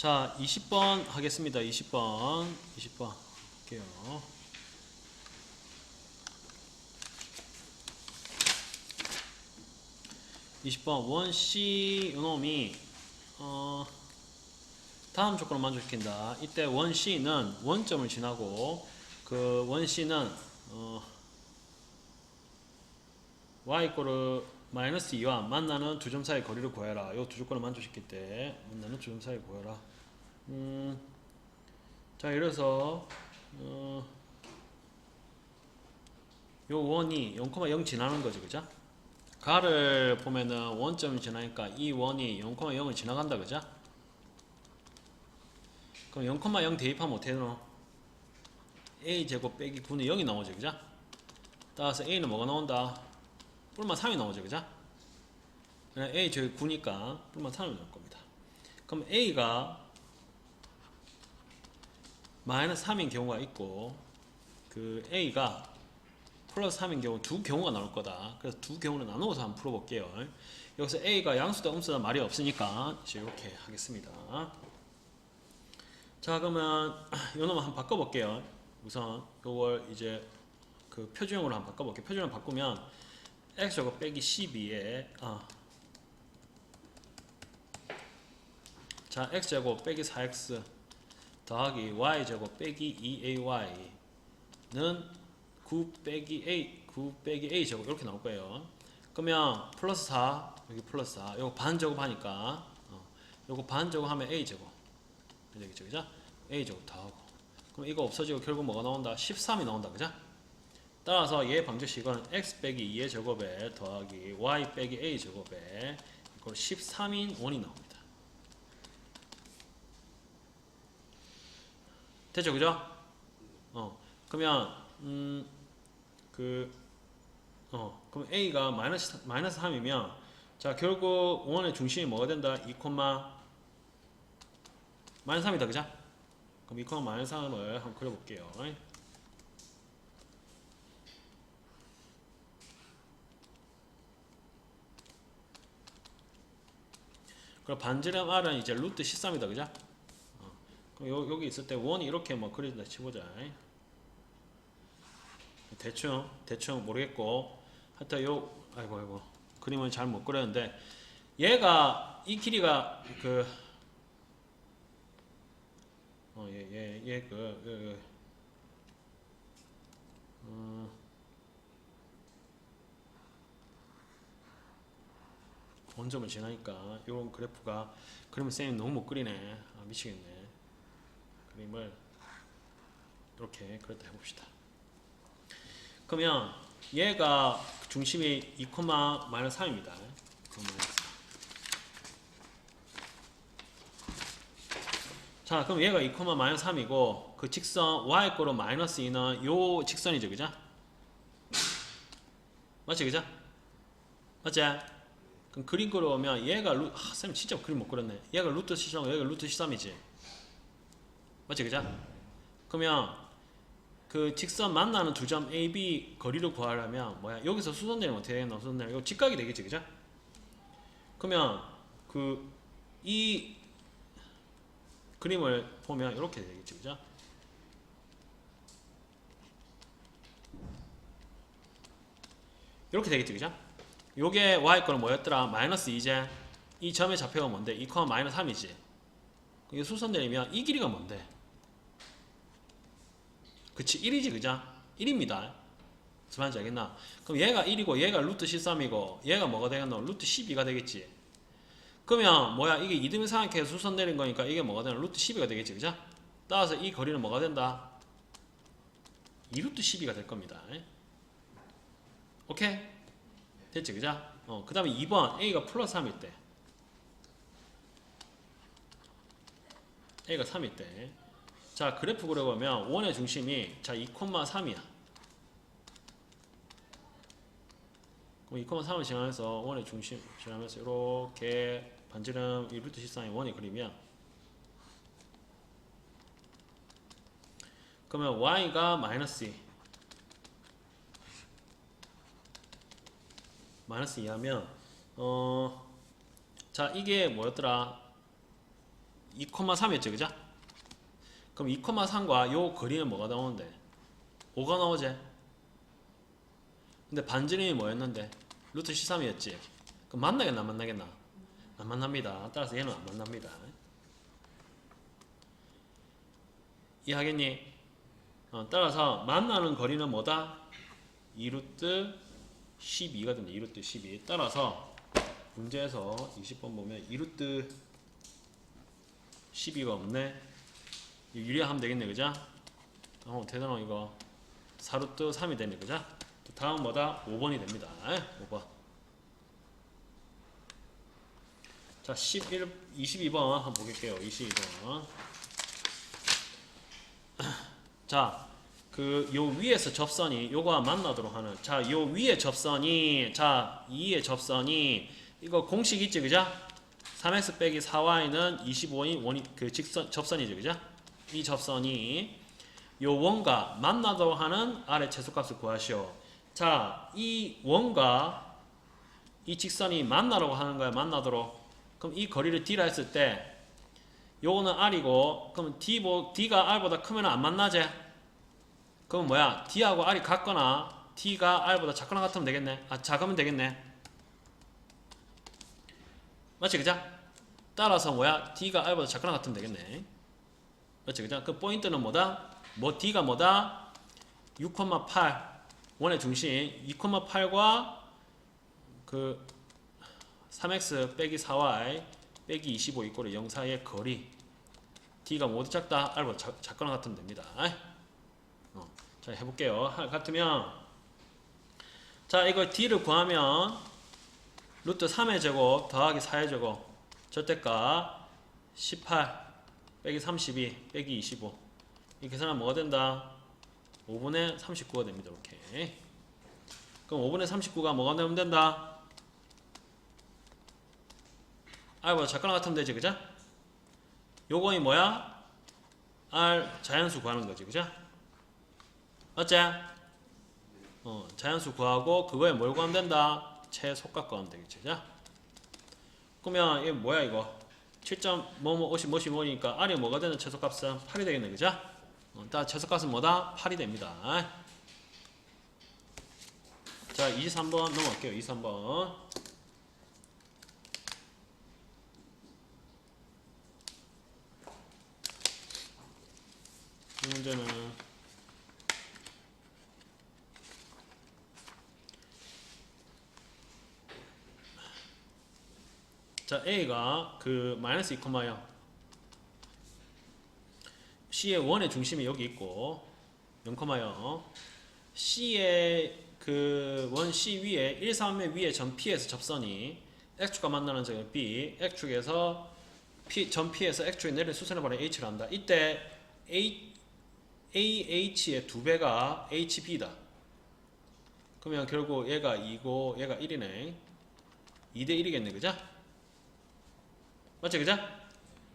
자, 20번 하겠습니다. 20번 할게요. 20번 원C 요놈이 다음 조건을 만족시킨다. 이때 원C는 원점을 지나고 그 원C는 y = 마이너스 2와 만나는 두 점 사이 거리를 구해라. 요 두 조건을 만족시킬 때 만나는 두 점 사이 구해라. 자, 이래서 요 원이 0,0 지나는 거지, 그죠? 가를 보면은 원점을 지나니까 이 원이 0,0을 지나간다, 그죠? 그럼 0,0 대입하면 어떻게 되노? a제곱 빼기 9는 0이 나오죠, 그죠? 따라서 a는 뭐가 나온다? 뿔만 3이 나오죠, 그죠? a 제곱 9니까 뿔만 3이 나올 겁니다. 그럼 a가 마이너스 3인 경우가 있고 그 a가 플러스 3인 경우 두 경우가 나올 거다. 그래서 두 경우를 나누어서 한번 풀어볼게요. 여기서 a가 양수다 음수다 말이 없으니까 이제 이렇게 하겠습니다. 자, 그러면 요놈을 한번 바꿔볼게요. 우선 요걸 이제 그 표준형으로 한번 바꿔볼게요. 표준형 바꾸면 x제곱 빼기 12에 자, x제곱 빼기 4x 더하기 y제곱 빼기 2ay는 9 빼기 a 제곱 이렇게 나올 거예요. 그러면 플러스 4 여기 플러스 4 요거 반 제곱하니까 요거 반 제곱하면 a 제곱 되겠죠, 그죠? a 제곱 다 하고 그럼 이거 없어지고 결국 뭐가 나온다? 13이 나온다, 그죠? 따라서 얘 방정식은 x 빼기 2의 제곱에 더하기 y 빼기 a 제곱에 이걸 13인 원이 나옵니다. 됐죠, 그죠? 그러면 그럼 a가 마이너스 3이면 자, 결국 원의 중심이 뭐가 된다? 2, 마이너스 3이다, 그죠? 그럼 2, 마이너스 3을 한번 그려볼게요. 그럼 반지름 r은 이제 루트 13이다, 그죠? 그럼 여기 있을 때 원이 이렇게 뭐 그려진다 치보자. 대충 모르겠고 하여튼 아이고 그림을 잘 못 그렸는데 얘가 이 길이가 원점을 지나니까 이런 그래프가 그러면 쌤이 너무 못 그리네. 미치겠네. 그림을 이렇게 그렸다 해봅시다. 그러면 얘가 중심이 2, 마이너스 3입니다. 자, 그럼 얘가 2, 마이너스 3이고 그 직선 y 꼴로 마이너스 2는 요 직선이죠, 그죠? 맞지, 그죠? 맞지? 그럼 그림 그려보면 얘가 쌤 진짜 그림 못 그렸네. 얘가 루트 13, 얘가 루트 13이지. 맞지, 그죠? 그러면 그 직선 만나는 두 점 A, B 거리를 구하려면 뭐야? 여기서 수선 내리면 어떻게 되겠노? 수선 내리면 이거 직각이 되겠지, 그죠? 그러면 이 그림을 보면 이렇게 되겠지, 그죠? 이렇게 되겠지, 그죠? 요게 y 거는 뭐였더라? 마이너스 2제. 이 점의 좌표가 뭔데? 2, 마이너스 3이지. 이게 수선 내리면 이 길이가 뭔데? 그치, 1이지, 그죠? 1입니다. 무슨 말인지 알겠나? 그럼 얘가 1이고 얘가 루트 13이고 얘가 뭐가 되겠노? 루트 12가 되겠지. 그러면 뭐야? 이게 이등변 삼각형에서 수선 내린 거니까 이게 뭐가 되나? 루트 12가 되겠지, 그죠? 따라서 이 거리는 뭐가 된다? 2루트 12가 될 겁니다. 오케이? 됐지, 그죠? 그 다음에 2번 a가 플러스 3일 때 a가 3일 때 자, 그래프 그려보면 원의 중심이 자 2, 3이야. 그럼 2, 3을 지나면서 원의 중심 지나면서 이렇게 반지름 2루트 13의 원이 그리면 그러면 y가 마이너스 2 마이너스 2 하면 자, 이게 뭐였더라? 2,3이었죠, 그죠? 그럼 2,3과 요 거리는 뭐가 나오는데? 5가 나오지? 근데 반지름이 뭐였는데? 루트 13이었지? 그럼 만나겠나 안 만나겠나? 안 만납니다. 따라서 얘는 안 만납니다. 이해하겠니? 따라서 만나는 거리는 뭐다? 2루트 12가 됩니다. 2루트 12. 따라서 문제에서 20번 보면 2루트 12가 없네. 유리하면 되겠네, 그죠? 대단한 이거 4루트 3이 되네, 그죠? 다음 뭐다? 5번이 됩니다. 5번. 자, 22번 한번 보겠게요. 22번. 자, 요 위에서 접선이 요거와 만나도록 하는, 자, 요 위에 접선이, 자, 2의 접선이 이거 공식 있지, 그죠? 3x 빼기 4y는 25인 접선이죠, 그죠? 이 접선이 요 원과 만나도록 하는 아래 최소값을 구하시오. 자, 이 원과 이 직선이 만나라고 하는 거야, 만나도록. 그럼 이 거리를 d라 했을 때 요거는 r이고, 그럼 d가 r보다 크면 안 만나지? 그럼 뭐야? d하고 r이 같거나 d가 r보다 작거나 같으면 되겠네. 작으면 되겠네. 맞지, 그죠? 따라서 뭐야? d가 r보다 작거나 같으면 되겠네. 맞지, 그죠? 그 포인트는 뭐다? d가 뭐다? 6,8 원의 중심 2,8과 3x 빼기 4y 빼기 25 이꼴 0 사이의 거리 d가 모두 작다, r보다 작거나 같으면 됩니다. 자, 해볼게요. 같으면, 자, 이거 d를 구하면 루트 3의 제곱 더하기 4의 제곱 절대값 18 빼기 32 빼기 25 이 계산하면 뭐가 된다? 5분의 39가 됩니다. 이렇게. 그럼 5분의 39가 뭐가 되면 된다? r보다 작거나 같으면 되지, 그죠? 요거이 뭐야? r 자연수 구하는 거지, 그죠? 맞지? 자연수 구하고 그거에 뭘 구하면 된다? 최소값 구하면 되겠지, 그죠? 그러면 이게 뭐야, 이거? 7점 뭐니까 r이 뭐가 되는 최소값은 8이 되겠네, 그죠? 최소값은 뭐다? 8이 됩니다. 자, 23번 넘어갈게요. 23번. 이 문제는 자, A가 마이너스 2,0 C의 원의 중심이 여기 있고 0,0 C의 원 C 위에 1, 3의 위에 점 P에서 접선이 X축과 만나는 점은 B, X축에서 점 P에서 X축에 내린 수선의 발행 H를 한다. 이때 AH의 2배가 HB다. 그러면 결국 얘가 2고 얘가 1이네. 2대 1이겠네, 그죠? 맞지, 그죠?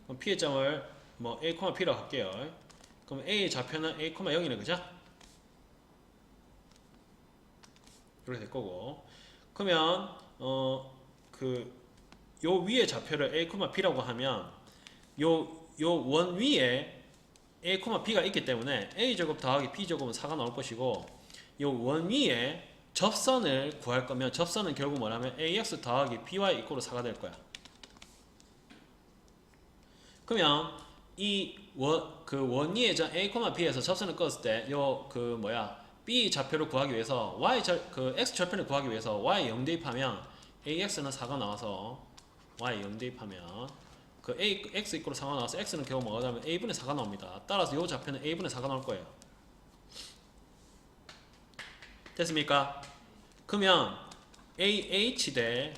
그럼 P의 점을 A, P라고 할게요. 그럼 A의 좌표는 A, 0이네, 그죠? 이렇게 될 거고. 그러면 요 위의 좌표를 A, B라고 하면 요 원 위에 A, B가 있기 때문에 A제곱 더하기 B제곱은 4가 나올 것이고, 요 원 위에 접선을 구할 거면 접선은 결국 뭐냐면 AX 더하기 BY 이꼴로 4가 될 거야. 그러면 이 원 위에 A, B에서 접선을 껐을 때 요 B 좌표를 구하기 위해서 X 절편을 구하기 위해서 Y 0 대입하면 AX는 4가 나와서 Y 0 대입하면 X 이꼴로 4가 나와서 X는 결국 뭐가 되면 A분의 4가 나옵니다. 따라서 이 좌표는 A분의 4가 나올 거예요. 됐습니까? 그러면 AH 대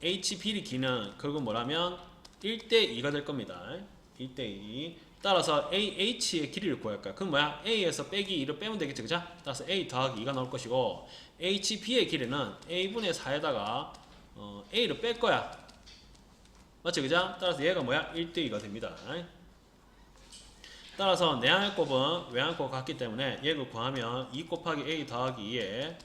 HB의 기는 결국 뭐라면 1대2가 될 겁니다. 1대2. 따라서 AH의 길이를 구할 거야. 그럼 뭐야? A에서 빼기 2를 빼면 되겠지, 그죠? 따라서 A 더하기 2가 나올 것이고, HB의 길이는 A분의 4에다가 A를 뺄 거야. 맞지, 그죠? 따라서 얘가 뭐야? 1대2가 됩니다. 따라서 내항의 곱은 외항의 곱과 같기 때문에 얘를 구하면 2 곱하기 A 더하기 2에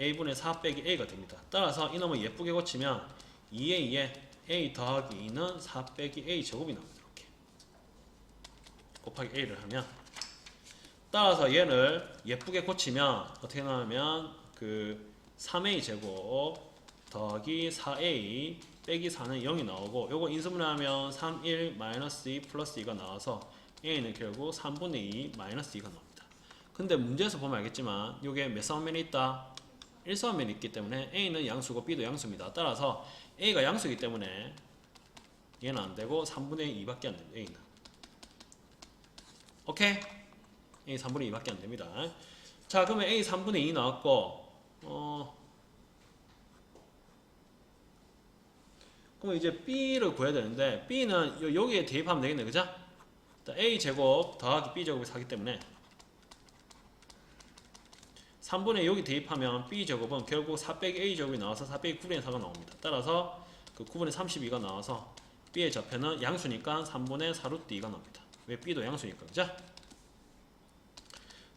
A분의 4 빼기 A가 됩니다. 따라서 이놈을 예쁘게 고치면 2에 2에 A 더하기 2는 4 빼기 A 제곱이 나옵니다. 이렇게. 곱하기 a를 하면 따라서 얘를 예쁘게 고치면 어떻게 나오냐면 그 3a 제곱 더하기 4a 빼기 4는 0이 나오고 요거 인수분해하면 3, 1, 마이너스 2 플러스 2가 나와서 a는 결국 3분의 2 마이너스 2가 나옵니다. 근데 문제에서 보면 알겠지만 요게 몇 사원면이 있다? 1사원면이 있기 때문에 a는 양수고 b도 양수입니다. 따라서 a가 양수이기 때문에 얘는 안되고 3분의 2밖에 안됩니다. a는 오케이? a 3분의 2밖에 안됩니다. 자 그러면 a 3분의 2 나왔고 그럼 이제 b를 구해야 되는데 b는 여기에 대입하면 되겠네. 그죠? a 제곱 더하기 b 제곱이 4기 때문에 3분의 여기 대입하면 b 제곱은 결국 4 빼기 a 제곱이 나와서 4 빼기 9분의 4가 나옵니다. 따라서 그 9분의 32가 나와서 b의 좌표는 양수니까 3분의 4루트 2가 나옵니다. 왜 b도 양수니까. 그죠?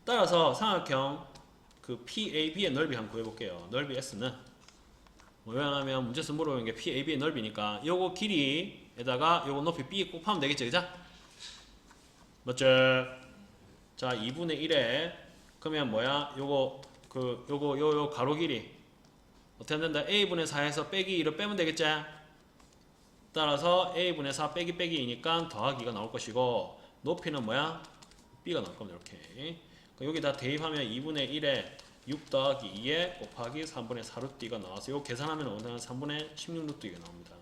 따라서 삼각형 그 PAB의 넓이 한번 구해볼게요. 넓이 S는 왜냐하면 문제에서 물어보는 게 PAB의 넓이니까 요거 길이에다가 요거 높이 B 곱하면 되겠죠. 그죠? 맞죠? 자 2분의 1에 그러면 뭐야? 요거 요 가로 길이 어떻게 된다? A분의 4에서 빼기 2를 빼면 되겠지? 따라서 A분의 4 빼기 2니까 더하기가 나올 것이고 높이는 뭐야? B가 나올 겁니다. 이렇게 여기다 대입하면 2분의 1에 6 더하기 2에 곱하기 3분의 4루트 2가 나와서 이거 계산하면 오늘 3분의 16루트 2가 나옵니다.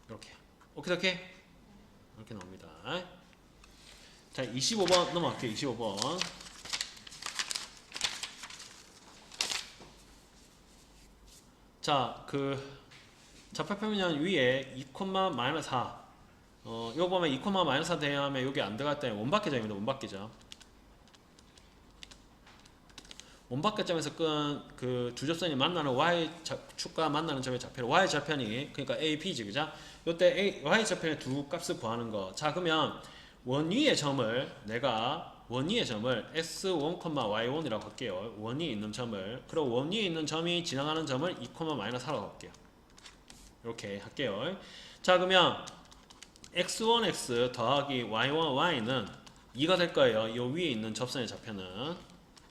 이렇게 오케이 이렇게 나옵니다. 자 25번 넘어갈게요. 25번 자 그 좌표표면 위에 2,-4 요거 보면 2,-4 대하면 여기 안 들어갈 때 원박계점입니다. 원박계점. 원박계점에서 끈 그 주접선이 만나는 y축과 만나는 점의 좌표로 y좌편이 그러니까 a, b지 그죠? 요때 y좌편의 두 값을 구하는 거. 자 그러면 원위의 점을 내가 원위의 점을 x1,y1이라고 할게요. 원위에 있는 점을. 그리고 원위에 있는 점이 지나가는 점을 2,-4라고 할게요. 이렇게 할게요. 자 그러면 x1x 더하기 y1y는 2가 될 거예요. 요 위에 있는 접선의 좌표는.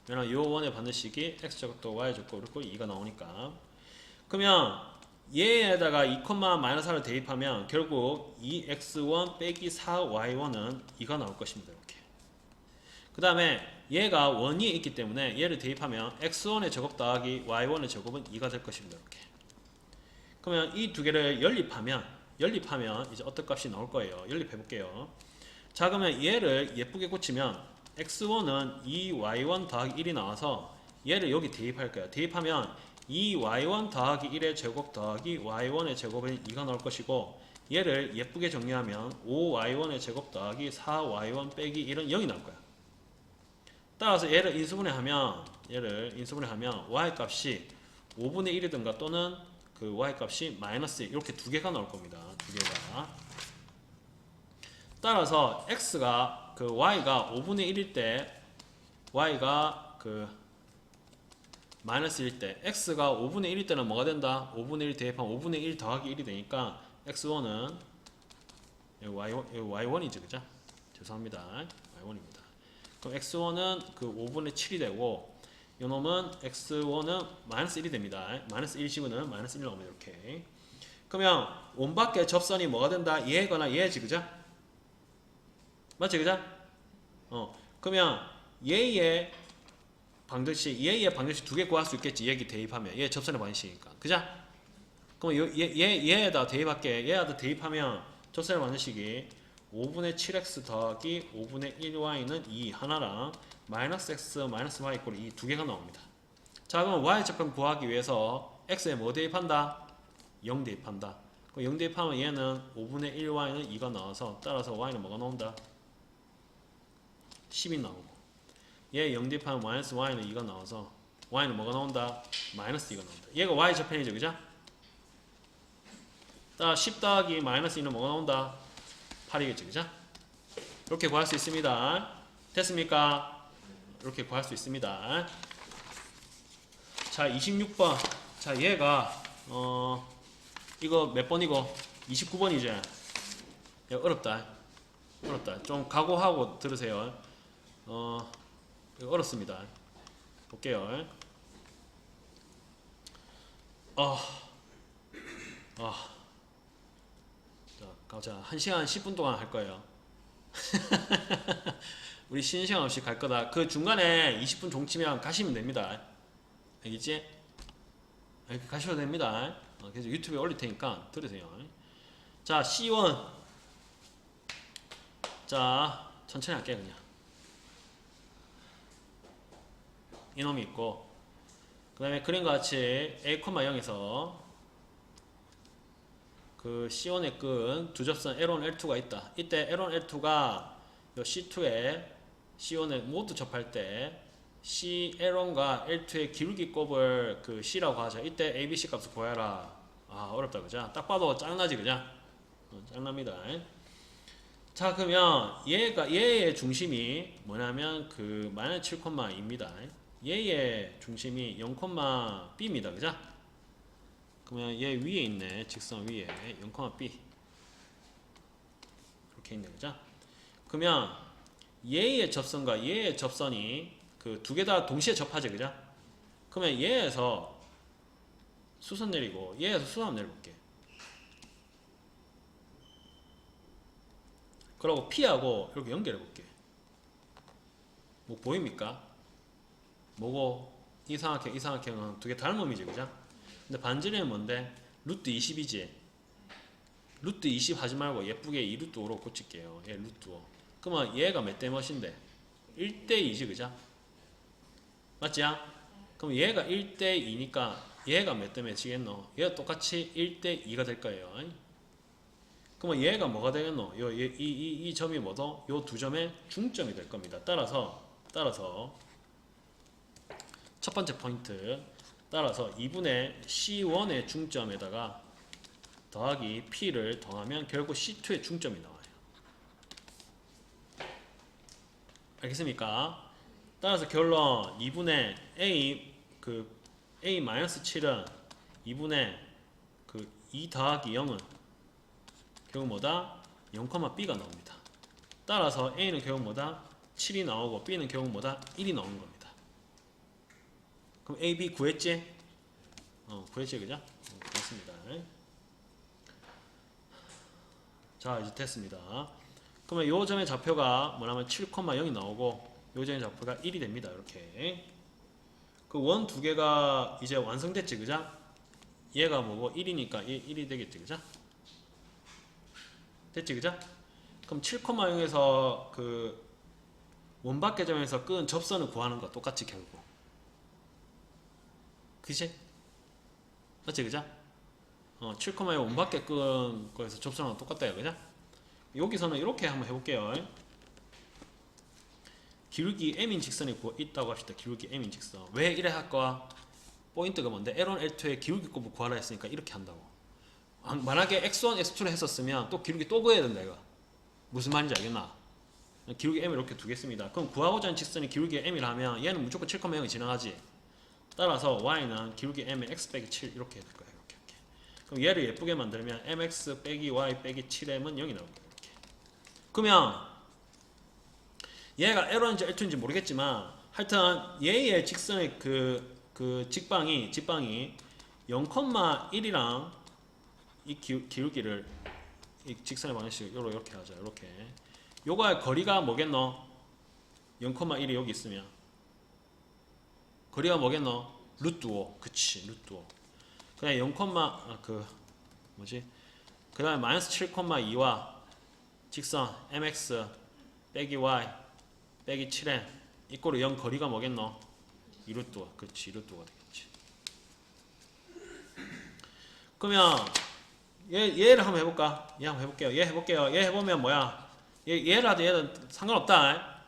왜냐면 요 원의 반대식이 x제곱 또 y제곱 그리고 2가 나오니까. 그러면 얘에다가 2,-4를 대입하면 결국 2x1 빼기 4y1은 2가 나올 것입니다. 이렇게. 그 다음에 얘가 원위에 있기 때문에 얘를 대입하면 x1의 제곱 더하기 y1의 제곱은 2가 될 것입니다. 이렇게. 그러면 이 두 개를 연립하면 이제 어떤 값이 나올 거예요. 연립해 볼게요. 자 그러면 얘를 예쁘게 고치면 x1은 2y1 더하기 1이 나와서 얘를 여기 대입할 거예요. 대입하면 2y1 더하기 1의 제곱 더하기 y1의 제곱은 2가 나올 것이고 얘를 예쁘게 정리하면 5y1의 제곱 더하기 4y1 빼기 1은 0이 나올 거야. 따라서 얘를 인수분해하면 y값이 5분의 1이든가 또는 그 y값이 마이너스 1 이렇게 두 개가 나올 겁니다. 두 개가. 따라서 x가 그 y가 5분의 1일 때 y가 그 마이너스 1일 때 x가 5분의 1일 때는 뭐가 된다? 5분의 1 대입하면 5분의 1 더하기 1이 되니까 x1은 y1이죠. 그죠? 죄송합니다. y1입니다. 그럼 x1은 그 5분의 7이 되고 요놈은 x1은 마이너스 1이 됩니다. 마이너스 1 씹으면 마이너스 1 나옵니다. 이렇게. 그러면 원밖에 접선이 뭐가 된다? 얘거나 얘지. 그죠? 맞지? 그죠? 그러면 얘의 방정식 두 개 구할 수 있겠지. 얘기 대입하면. 얘 접선의 방정식이니까. 그죠? 그럼 얘에다 대입할게. 얘에다 대입하면 접선의 방정식이 5분의 7x 더하기 5분의 1y는 2 하나랑 마이너스 x 마이너스 y 이꼴 2 두 개가 나옵니다. 자 그럼 y 접근 구하기 위해서 x에 뭐 대입한다? 0 대입한다. 그럼 0 대입하면 얘는 5분의 1y는 2가 나와서 따라서 y는 뭐가 나온다? 10이 나오고 얘 0 대입하면 마이너스 y는 2가 나와서 y는 뭐가 나온다? 마이너스 2가 나온다. 얘가 y 접편이죠. 그죠? 따라 10 더하기 마이너스 2는 뭐가 나온다? 8이겠죠. 그죠? 이렇게 구할 수 있습니다. 됐습니까? 이렇게 구할 수 있습니다. 자 26번 자 얘가 이거 몇 번이고 29번이죠. 어렵다. 어렵다. 좀 각오하고 들으세요. 이거 어렵습니다. 볼게요. 아, 아, 자, 가자. 1시간 10분 동안 할 거예요. 우리 쉬는 시간 없이 갈 거다. 그 중간에 20분 종치면 가시면 됩니다. 알겠지? 이렇게 가셔도 됩니다. 그래서 유튜브에 올릴 테니까 들으세요. 자, C1. 자, 천천히 할게요, 그냥. 이놈이 있고, 그 다음에 그림과 같이 A,0에서 그 C1의 끈 두 접선 L1, L2가 있다. 이때 L1, L2가 요 C2에 C1에 모두 접할 때 C, L1과 L2의 기울기 곱을 그 C라고 하죠. 이때 ABC 값을 구해라. 아, 어렵다, 그죠? 딱 봐도 짱나지, 그죠? 짱납니다. 자, 그러면 얘의 중심이 뭐냐면 그 마이너스 7,2입니다. 얘의 중심이 0,b입니다. 그죠? 그러면 얘 위에 있네. 직선 위에 0,b 이렇게 있네. 그죠? 그러면 얘의 접선과 얘의 접선이 그 두 개 다 동시에 접하죠. 그죠? 그러면 얘에서 수선 내리고 얘에서 수선 내려볼게. 그리고 P하고 이렇게 연결해볼게. 뭐 보입니까? 뭐고 이상하게는 두 개 닮음이지, 그죠? 근데 반지름은 뭔데? 루트 20이지. 루트 20 하지 말고 예쁘게 2루트 5로 고칠게요. 얘 루트 5. 그러면 얘가 몇 대 몇인데? 1대 2지, 그죠? 맞지? 그럼 얘가 1대 2니까 얘가 몇 대 몇이겠노? 얘가 똑같이 1대 2가 될 거예요. 그러면 얘가 뭐가 되겠노? 이 점이 뭐도? 요 두 점의 중점이 될 겁니다. 따라서 첫 번째 포인트, 따라서 2분의 C1의 중점에다가 더하기 P를 더하면 결국 C2의 중점이 나와요. 알겠습니까? 따라서 결론 2분의 A-7은 2분의 그 2 더하기 0은 결국 뭐다? 0,b가 나옵니다. 따라서 A는 결국 뭐다? 7이 나오고 B는 결국 뭐다? 1이 나오는 겁니다. 그럼 A, B 구했지? 구했지, 그죠? 구했습니다. 자, 이제 됐습니다. 그러면 요 점의 좌표가 뭐냐면 7,0이 나오고 요 점의 좌표가 1이 됩니다. 이렇게. 그 원 두 개가 이제 완성됐지, 그죠? 얘가 뭐고 1이니까 1이 되겠지, 그죠? 됐지, 그죠? 그럼 7,0에서 그 원밖의 점에서 끈 접선을 구하는 거 똑같이 결국. 그치? 맞지, 그죠? 7,0의 원밖의 끈 거에서 접선하고 똑같다, 그죠? 여기서는 이렇게 한번 해볼게요. 기울기 m인 직선이 있다고 합시다. 기울기 m인 직선. 왜 이래 할까? 포인트가 뭔데? L1, L2의 기울기 곱을 구하라 했으니까 이렇게 한다고. 만약에 x1, x2를 했었으면 또 기울기 또 구해야 된다, 이거. 무슨 말인지 알겠나? 기울기 m을 이렇게 두겠습니다. 그럼 구하고자 하는 직선이 기울기 m이라 하면 얘는 무조건 7,0이 지나가지. 따라서 y는 기울기 m의 x 빼기 7 이렇게 될 거예요. 이렇게. 그럼 얘를 예쁘게 만들면 mx 빼기 y 빼기 7m은 0이 나올 거예요. 이렇게. 그러면 얘가 L1인지 L2인지 모르겠지만 하여튼 얘의 직선의 그 직방이 0,1이랑 이 기울기를 이 직선의 방식으로 이렇게 하자. 이렇게. 요가 거리가 뭐겠노? 0,1이 여기 있으면 거리가 뭐겠노? 루트 5. 그치, 루트 5. 그 다음에 0, 그 다음에 마이너스 7,2와 직선 mx 빼기 y 빼기 7n 이꼴로 0 거리가 뭐겠노? 2루트 5. 그치, 2루트 5가 되겠지. 그러면 얘를 한번 해볼까? 얘 한번 해볼게요. 얘 해볼게요. 얘 해보면 뭐야? 얘를 하든 얘는 상관없다.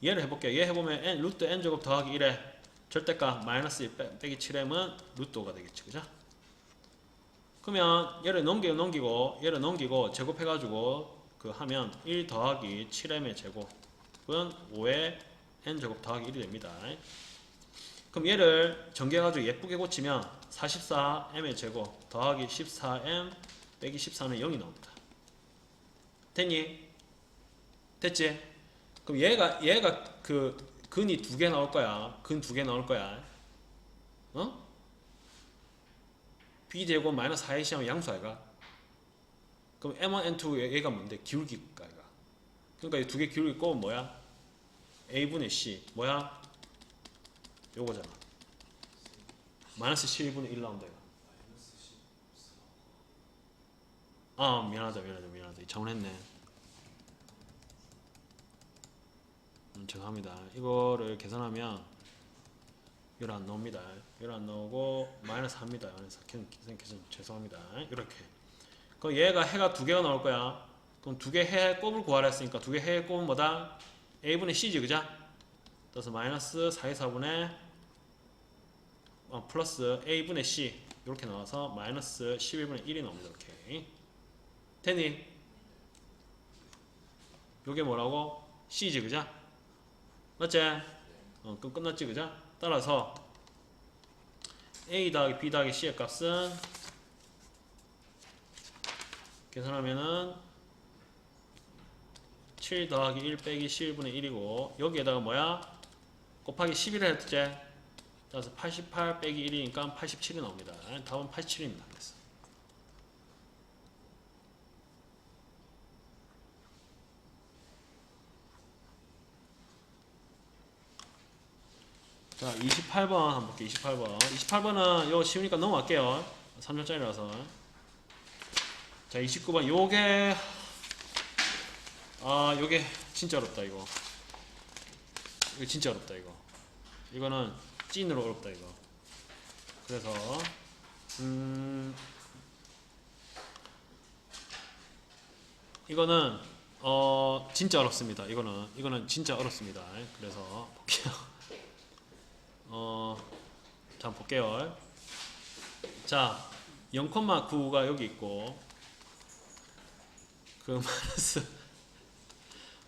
얘를 해볼게요. 얘 해보면 n, 루트 n제곱 더하기 1에 절대값 마이너스 1 빼기 7m은 루트 5가 되겠지. 그죠? 그러면 얘를 넘기고 얘를 넘기고 제곱해가지고 그 하면 1 더하기 7m의 제곱은 5의 n제곱 더하기 1이 됩니다. 그럼 얘를 전개해가지고 예쁘게 고치면 44m의 제곱 더하기 14m 빼기 14는 0이 나옵니다. 됐니? 됐지? 그럼 얘가 그 근이 2개 나올 거야. 근 2개 나올 거야. 어? b제곱 마이너스 4ac 하면 양수 아이가? 그럼 m1, n2 얘가 뭔데? 기울기가 아이가? 그러니까 이 2개 기울기 꼽으면 뭐야? a분의 c 뭐야? 요거잖아. 마이너스 12분의 1 나온다 이거. 아 미안하다. 잘못했네. 죄송합니다. 이거를 계산하면 이거 안 나옵니다. 이거 안 나오고 마이너스 합니다. 그래서 계산 죄송합니다. 이렇게. 그럼 얘가 해가 2개가 나올 거야. 그럼 2개 해 곱을 구하라 했으니까 2개 해 곱은 뭐다? a분의 c지 그죠? 따라서 마이너스 424분의 플러스 a분의 c 이렇게 나와서 마이너스 11분의 1이 나옵니다. 이렇게. 됐니? 요게 뭐라고? c지 그죠? 맞지? 그럼 끝났지 그죠? 따라서 a 더하기 b 더하기 c의 값은 계산하면은 7 더하기 1 빼기 11분의 1이고 여기에다가 뭐야? 곱하기 11을 했지? 따라서 88 빼기 1이니까 87이 나옵니다. 답은 87입니다. 그래서. 자, 28번 한번 볼게요. 28번. 28번은 이거 쉬우니까 넘어갈게요. 3점짜리라서. 자, 29번. 요게 진짜 어렵다, 이거. 이거 진짜 어렵다, 이거. 이거는 찐으로 어렵다, 이거. 그래서, 이거는, 진짜 어렵습니다. 이거는 진짜 어렵습니다. 그래서, 볼게요. 자, 볼게요. 자, 0,9가 여기 있고, 그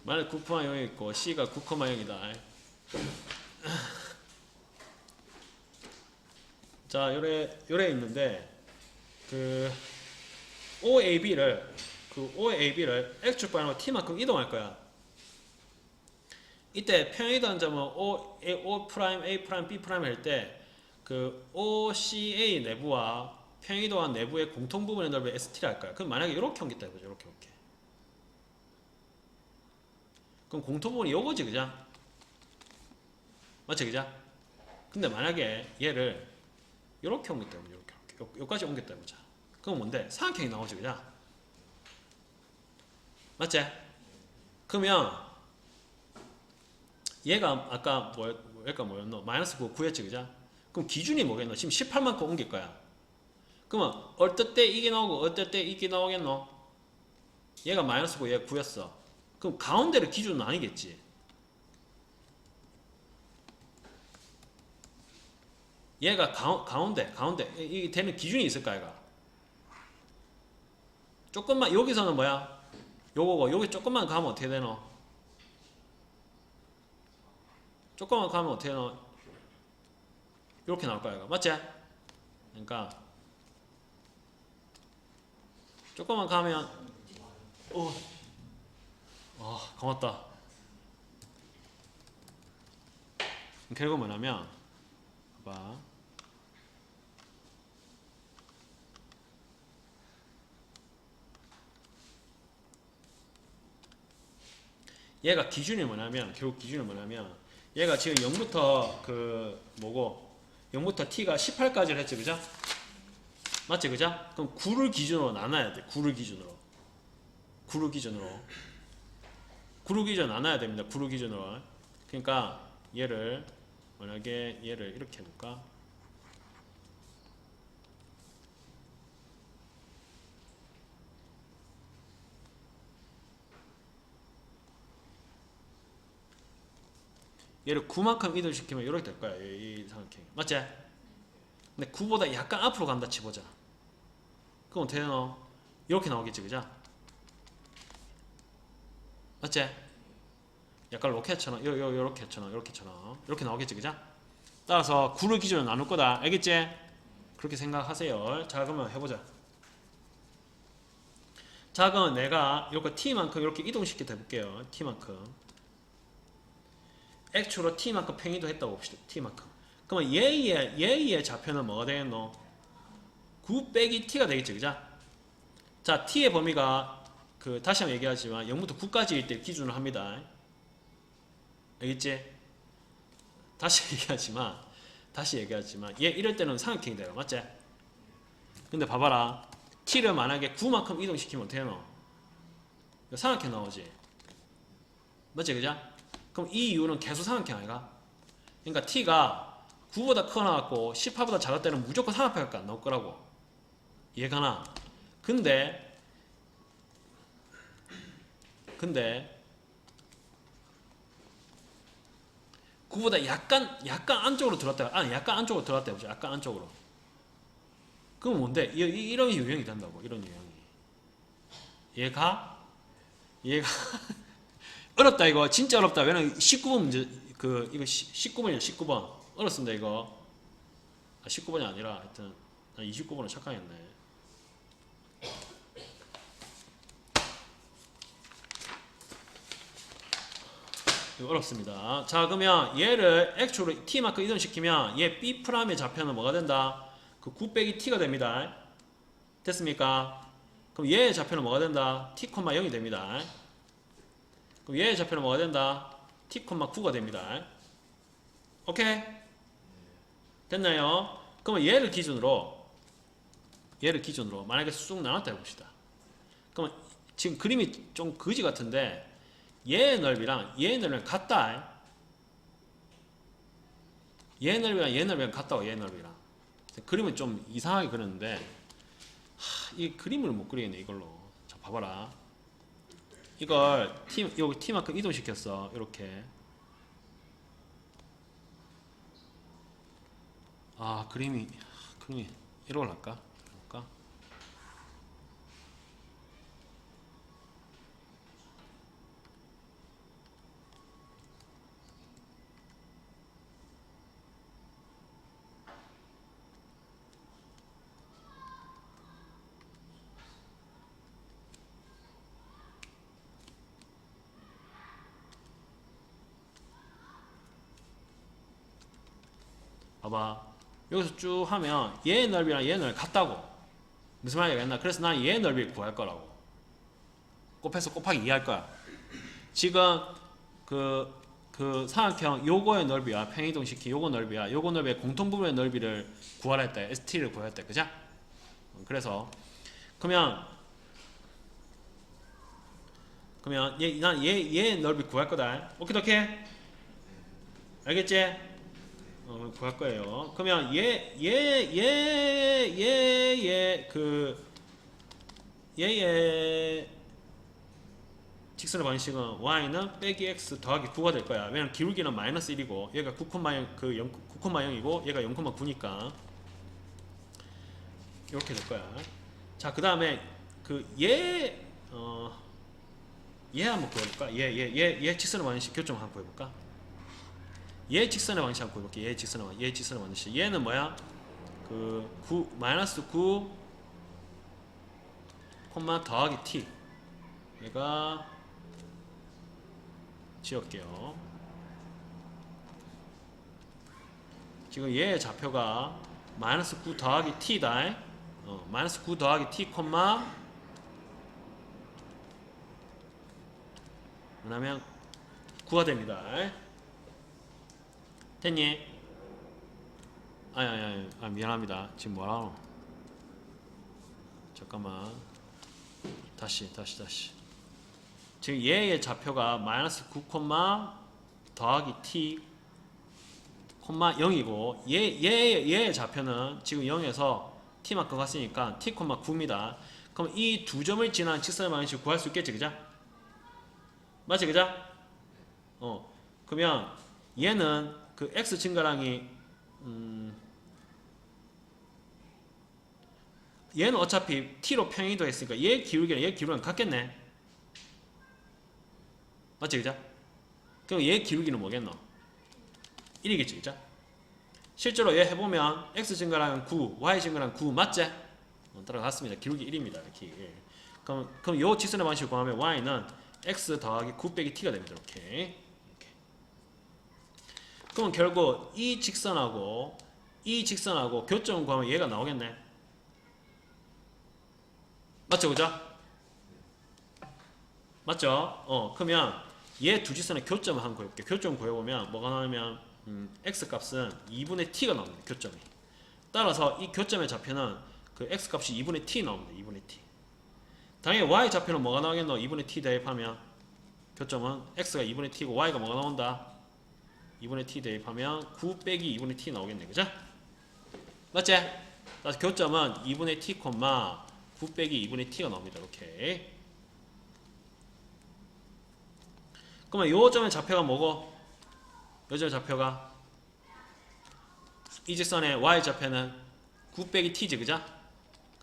마이너스 9,0이 있고, C가 9,0이다. 자, 요래 있는데, 그, OAB를 X축 방향으로 T만큼 이동할 거야. 이때 평행이동한 점은 O', A', B' 할 때 그 OCA 내부와 평행이동한 내부의 공통 부분의 넓이 ST를 할 거야. 그럼 만약에 이렇게 옮겼다 해보죠. 이렇게. 그럼 공통 부분이 요거지, 그죠? 맞지, 그죠? 근데 만약에 얘를 이렇게 옮겼다 해보죠. 이렇게. 여기까지 옮겼다 해보자. 그럼 뭔데? 삼각형이 나오지, 그죠? 맞지? 그러면 얘가 아까 뭐였노? 마이너스 9 구했지, 그죠? 그럼 기준이 뭐겠노? 지금 18만큼 옮길 거야. 그러면 어떨 때 이게 나오고 어떨 때 이게 나오겠노? 얘가 마이너스 9, 얘가 9였어. 그럼 가운데를 기준은 아니겠지. 얘가 가운데 이게 되는 기준이 있을까, 얘가? 조금만 여기서는 뭐야? 요거고 여기 조금만 가면 어떻게 되노? 조금만 가면 어떻게 되노? 이렇게 나올 거야, 이거. 맞지? 그러니까 조금만 가면 고맙다. 결국 뭐냐면 봐봐. 얘가 기준이 뭐냐면 결국 기준이 뭐냐면 얘가 지금 0부터 그 뭐고 0부터 t가 18까지를 했지, 그죠? 맞지, 그죠? 그럼 9를 기준으로 나눠야 돼. 9를 기준으로 나눠야 됩니다. 9를 기준으로. 그러니까 얘를 만약에 얘를 이렇게 해볼까? 얘를 9만큼 이동시키면 이렇게 될 거야. 이 삼각형이. 맞지? 근데 9보다 약간 앞으로 간다 치보자. 그럼 어떻게 되노? 이렇게 나오겠지, 그죠? 맞지? 약간 로켓처럼 요렇게처럼 이렇게 나오겠지, 그죠? 따라서 9를 기준으로 나눌 거다. 알겠지? 그렇게 생각하세요. 자, 그러면 해보자. 자, 그럼 내가 요거 t만큼 이렇게 이동시켜 해볼게요. t만큼. x로 t만큼 평이도 했다고 봅시다. t만큼. 그러면 얘의 좌표는 뭐가 되겠노? 9 빼기 t가 되겠죠. 그죠? 자, t의 범위가 다시 한번 얘기하지만 0부터 9까지일 때 기준으로 합니다. 알겠지? 다시 얘기하지만 얘 이럴 때는 삼각형이 돼요. 맞지? 근데 봐봐라. t를 만약에 9만큼 이동시키면 어떻게 하노? 삼각형 나오지? 맞지? 그죠? 그럼 이 이유는 계속 삼각형 아이가? 그러니까 t가 9보다 커나갖고 18보다 작을 때는 무조건 삼각형밖에 안 나올 거라고. 이해가나? 근데 9보다 약간 안쪽으로 들어왔다. 약간 안쪽으로 들어왔다 해보자. 약간 안쪽으로. 그럼 뭔데? 이런 유형이 된다고. 이런 유형이. 얘가 어렵다 이거. 진짜 어렵다. 왜냐면 19번 문제 이거 19번이야. 19번. 어렵습니다 이거. 19번이 아니라 하여튼 난 29번을 착각했네. 이거 어렵습니다. 자, 그러면 얘를 x로 t만큼 이동시키면 얘 b'의 좌표는 뭐가 된다? 그 9 빼기 t가 됩니다. 됐습니까? 그럼 얘의 좌표는 뭐가 된다? t, 0이 됩니다. 그럼 얘의 좌표는 뭐가 된다? t, 9가 됩니다. 오케이? 됐나요? 그러면 얘를 기준으로 만약에 쑥 나눴다 해봅시다. 그러면 지금 그림이 좀 거지 같은데 얘의 넓이랑 같다. 얘의 넓이랑 같다고. 얘의 넓이랑 그림은 좀 이상하게 그렸는데 이 그림을 못 그리겠네 이걸로. 자, 봐봐라. 이걸 여기 t만큼 이동시켰어. 이렇게. 그림이 이걸 할까? 봐봐. 여기서 쭉 하면 얘의 넓이랑 얘의 넓이 같다고. 무슨 말이겠나? 그래서 난 얘의 넓이를 구할 거라고. 곱해서 곱하기 2 할 거야. 지금 그 삼각형 요거의 넓이와 평이동시키 요거 넓이와 요거 넓이의 공통부분의 넓이를 구하라 했다. ST를 구할 때. 그죠? 그래서 그러면 난 얘의 넓이 구할 거다. 오케이? 알겠지? 구할 거예요. 그러면 얘의 직선의 방식은 y는 빼기 x 더하기 9가 될 거야. 왜냐면 기울기는 마이너스 1이고 얘가 9,0이고 얘가 0,9니까 이렇게 될 거야. 자, 그 다음에 얘 한번 구해볼까? 얘 직선의 방식 교점 한번 구해볼까? 얘 직선의 방식 한번 구해볼게. 얘 직선의 방식. 얘는 뭐야? 마이너스 9, 더하기 t. 얘가 지울게요. 지금 얘의 좌표가 마이너스 9 더하기 t다. 마이너스 9 더하기 t, 왜냐면 9가 됩니다. 됐니? 미안합니다. 지금 뭐라노? 잠깐만. 다시. 지금 얘의 좌표가 마이너스 9, 더하기 t, 0이고 얘의 좌표는 지금 0에서 t만큼 갔으니까 t, 9입니다. 그럼 이 두 점을 지난 직선의 방식을 구할 수 있겠지, 그죠? 맞지, 그죠? 그러면 얘는 그 x 증가량이 얘는 어차피 t로 평이도 했으니까 얘 기울기랑 같겠네. 맞지, 그죠? 그럼 얘 기울기는 뭐겠노? 1이겠지, 그죠? 실제로 얘 해보면 x 증가량은 9, y 증가량 9 맞지? 따라갔습니다. 기울기 1입니다. 이렇게. 그럼 요 직선의 방식을 구하면 y는 x 더하기 9 빼기 t가 됩니다. 이렇게. 그럼 결국 이 직선하고 교점을 구하면 얘가 나오겠네. 맞죠, 그죠? 맞죠? 그러면 얘 두 직선의 교점을 한번 구해볼게요. 교점 구해보면 뭐가 나오냐면 x 값은 2분의 t가 나옵니다. 교점이. 따라서 이 교점의 좌표는 그 x 값이 2분의 t 나옵니다. 2분의 t. 당연히 y 좌표는 뭐가 나오겠노? 2분의 t 대입하면 교점은 x가 2분의 t고 y가 뭐가 나온다? 2분의 t 대입하면 9 빼기 2분의 t 나오겠네. 그죠? 맞지? 따라서 교점은 2분의 t, 9 빼기 2분의 t가 나옵니다. 이렇게. 그러면 요 점의 좌표가 뭐고? 요 점의 좌표가 이 직선의 y 좌표는 9 빼기 t지, 그죠?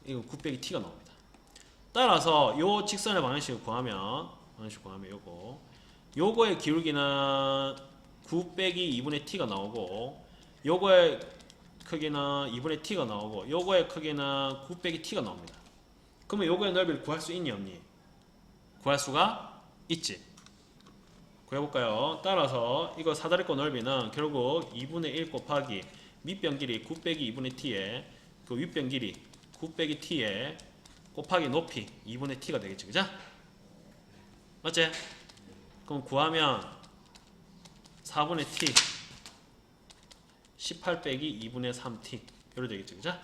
이거 9 빼기 t가 나옵니다. 따라서 요 직선의 방정식을 구하면 요거의 기울기는 9 빼기 2분의 t가 나오고, 요거의 크기는 2분의 t가 나오고, 요거의 크기는 9 빼기 t가 나옵니다. 그러면 요거의 넓이를 구할 수 있니 없니? 구할 수가 있지. 구해볼까요? 따라서 이거 사다리꼴 넓이는 결국 2분의 1 곱하기 밑변 길이 9 빼기 2분의 t에 그 윗변 길이 9 빼기 t에 곱하기 높이 2분의 t가 되겠지, 그죠? 맞지? 그럼 구하면 4분의 t 18 빼기 2분의 3t 이렇게 되겠죠, 그죠?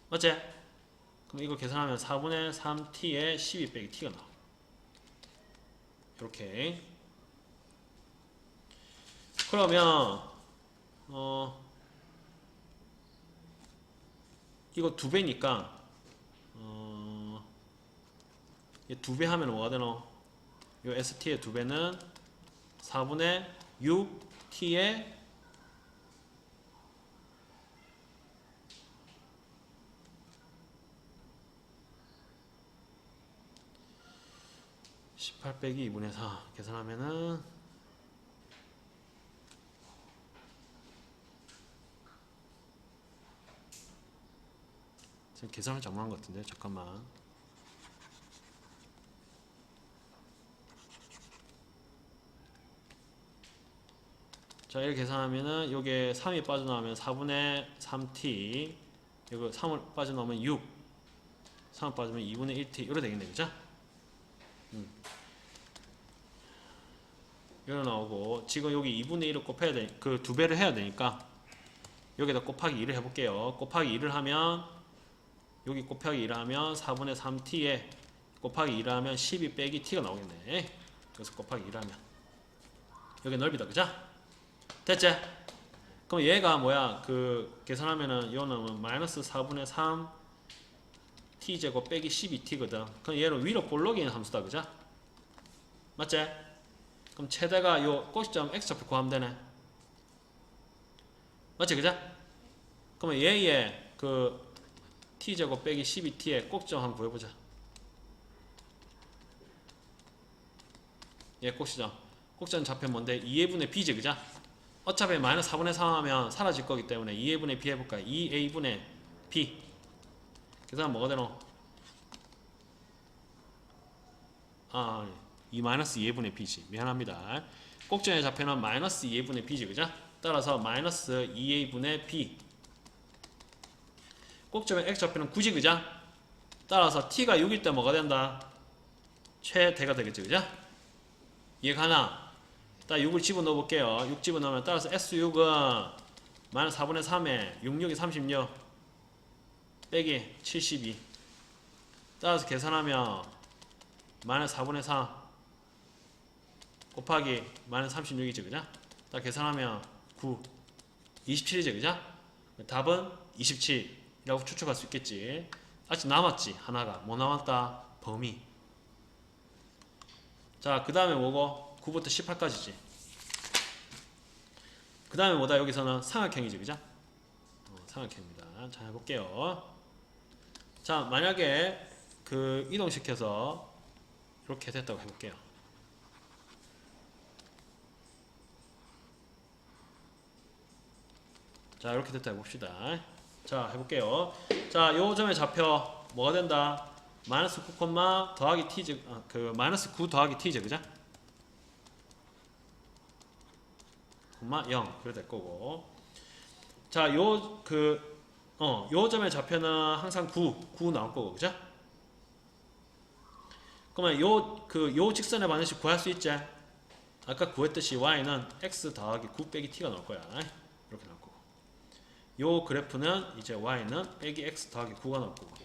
맞지? 그럼 이거 계산하면 4분의 3t에 12 빼기 t가 나와. 이렇게. 그러면 이거 2배니까 얘 2배 하면 뭐가 되노? 요 st의 2배는 4분의 6t의 18 빼기 2분의 4 계산하면은 지금 계산을 잘못한 것 같은데 잠깐만. 자, 이렇게 계산하면은 요게 3이 빠져나오면 4분의 3t, 이거 3을 빠져나오면 6, 3을 빠지면 2분의 1t 이렇게 되겠네, 그죠? 이거 나오고, 지금 여기 2분의 1을 곱해야 돼, 그 2배를 해야 되니까 여기다 곱하기 2를 해볼게요. 곱하기 2를 하면 여기 곱하기 2를 하면 4분의 3t에 곱하기 2를 하면 12 빼기 t가 나오겠네. 그래서 곱하기 2를 하면 여기 넓이다, 그죠? 됐지? 그럼 얘가 뭐야? 그 계산하면은 요는 마이너스 4분의 3 t제곱 빼기 12t거든. 그럼 얘는 위로 볼록인 함수다, 그죠? 맞지? 그럼 최대가 요 꼭지점 x좌표 구하면 되네. 맞지, 그죠? 그러면 얘의 그 t제곱 빼기 12t의 꼭지점 한번 구해보자. 얘 꼭지점 좌표 뭔데? 2a분의 b지, 그죠? 어차피 마이너스 4분의 3 하면 사라질 거기 때문에 2a분의 b 해볼까? 2a분의 b 계산 뭐가 되노? 2 마이너스 2a분의 b지. 미안합니다. 꼭지점의 좌표는 마이너스 2a분의 b지, 그죠? 따라서 마이너스 2a분의 b. 꼭지점의 x좌표는 9지, 그죠? 따라서 t가 6일 때 뭐가 된다? 최대가 되겠지, 그죠? 이해가나? 딱 6을 집어넣어 볼게요. 6 집어넣으면 따라서 S6은 마이너스 4분의 3에 66이 36 빼기 72 따라서 계산하면 마이너스 4분의 4 곱하기 마이너스 36이죠, 그죠? 딱 계산하면 9 27이죠, 그죠? 답은 27이라고 추측할 수 있겠지. 아직 남았지, 하나가. 뭐 남았다? 범위. 자, 그 다음에 뭐고? 9부터 18까지지. 그 다음에 뭐다? 여기서는 삼각형이지, 그죠? 삼각형입니다. 자, 해볼게요. 자, 만약에 그 이동시켜서 이렇게 됐다고 해볼게요. 자, 이렇게 됐다 해봅시다. 자, 해볼게요. 자, 요 점의 좌표 뭐가 된다? 마이너스 9, 더하기 t 그 마이너스 9 더하기 t죠, 그죠? 0 그래 될 거고. 자, 요 점의 좌표는 항상 9 나올 거고, 그죠? 그러면 요 직선의 반드시 구할 수 있지? 아까 구했듯이 y는 x 더하기 9 빼기 t가 나올 거야. 이렇게 나올 거고. 요 그래프는 이제 y는 빼기 x 더하기 9가 나올 거고.